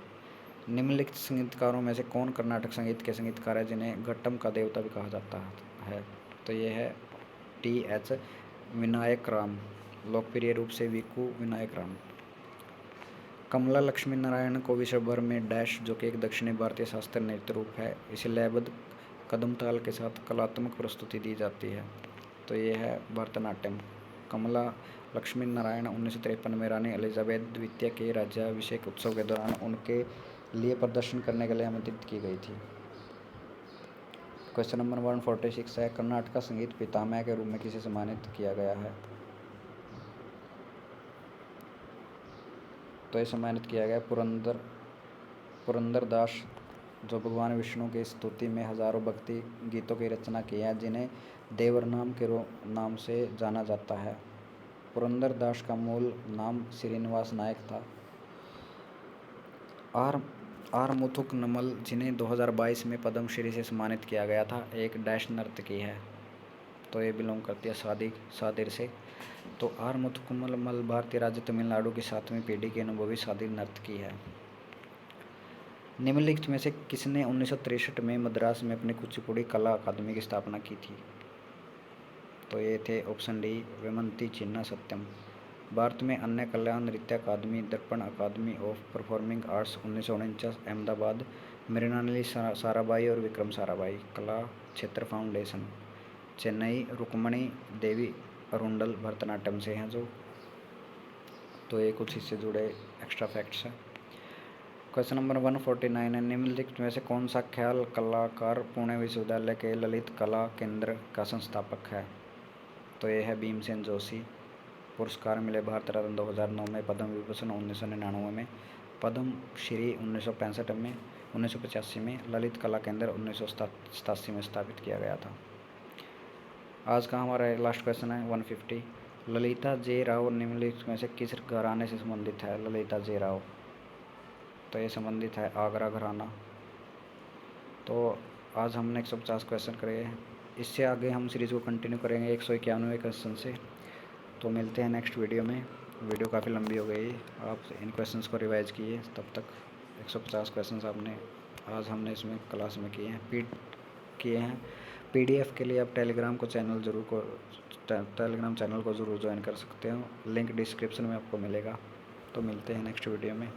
निम्नलिखित संगीतकारों में से कौन कर्नाटक संगीत के संगीतकार है जिन्हें घट्टम का देवता भी कहा जाता है? तो ये है T.H. विनायक राम, लोकप्रिय रूप से वीकू विनायक राम। कमला लक्ष्मी नारायण को विश्व भर में डैश, जो कि एक दक्षिणी भारतीय शास्त्रीय नृत्य रूप है, इसे लयबद्ध कदम ताल के साथ कलात्मक प्रस्तुति दी जाती है। तो ये है भरतनाट्यम। कमला लक्ष्मी नारायण 1953 में रानी एलिजाबेथ द्वितीय के राज्याभिषेक उत्सव के दौरान उनके लिए प्रदर्शन करने के लिए आमंत्रित की गई थी। क्वेश्चन नंबर 146 है कर्नाटक का संगीत पितामह के रूप में किसे सम्मानित किया गया है? तो ये सम्मानित किया गया पुरंदर दास, जो भगवान विष्णु की स्तुति में हजारों भक्ति गीतों की रचना की है, जिन्हें देवर नाम के नाम से जाना जाता है। पुरंदर दास का मूल नाम श्रीनिवास नायक था। आर मुथुक नमल, जिन्हें 2022 में पद्मश्री से सम्मानित किया गया था, एक डैश नर्तकी है। तो ये बिलोंग करती है सादिर से। तो आर मुथुक नमल भारतीय राज्य तमिलनाडु की 7वीं पीढ़ी की अनुभवी सादिर नर्तकी है। निम्नलिखित में से किसने 1963 में मद्रास में अपनी कुचिपुड़ी कला अकादमी की स्थापना की थी? तो ये थे ऑप्शन डी वेमंती चिन्ना सत्यम। भारत में अन्य कल्याण नृत्य अकादमी, Darpana academy of performing arts 1949, Ahmedabad, Mrinalini Sarabhai और विक्रम साराभाई कला क्षेत्र फाउंडेशन, चेन्नई, रुक्मणी देवी अरुंडल भरतनाट्यम से हैं जो। तो ये कुछ इससे जुड़े एक्स्ट्रा फैक्ट्स हैं। क्वेश्चन नंबर 149 है निम्नलिखित में से कौन सा ख्याल कलाकार पुणे विश्वविद्यालय के ललित कला केंद्र का संस्थापक है? तो ये है भीमसेन जोशी। पुरस्कार मिले भारत रत्न 2009 में, पद्म विभूषण 1999 में, पद्म श्री 1985 में, ललित कला केंद्र 1987 में स्थापित किया गया था। आज का हमारा लास्ट क्वेश्चन है 150। ललिता जे राव निम्नलिखित में से किस घराने से संबंधित है? ललिता जे राव, तो ये संबंधित है आगरा घराना। तो आज हमने 150 क्वेश्चन करे हैं। इससे आगे हम सीरीज़ को कंटिन्यू करेंगे 191वें क्वेश्चन से। तो मिलते हैं नेक्स्ट वीडियो में। वीडियो काफ़ी लंबी हो गई, आप इन क्वेश्चंस को रिवाइज कीजिए। तब तक 150 क्वेश्चंस हमने इसमें क्लास में किए हैं। PDF के लिए आप टेलीग्राम चैनल को ज़रूर ज्वाइन कर सकते हो। लिंक डिस्क्रिप्शन में आपको मिलेगा। तो मिलते हैं नेक्स्ट वीडियो में।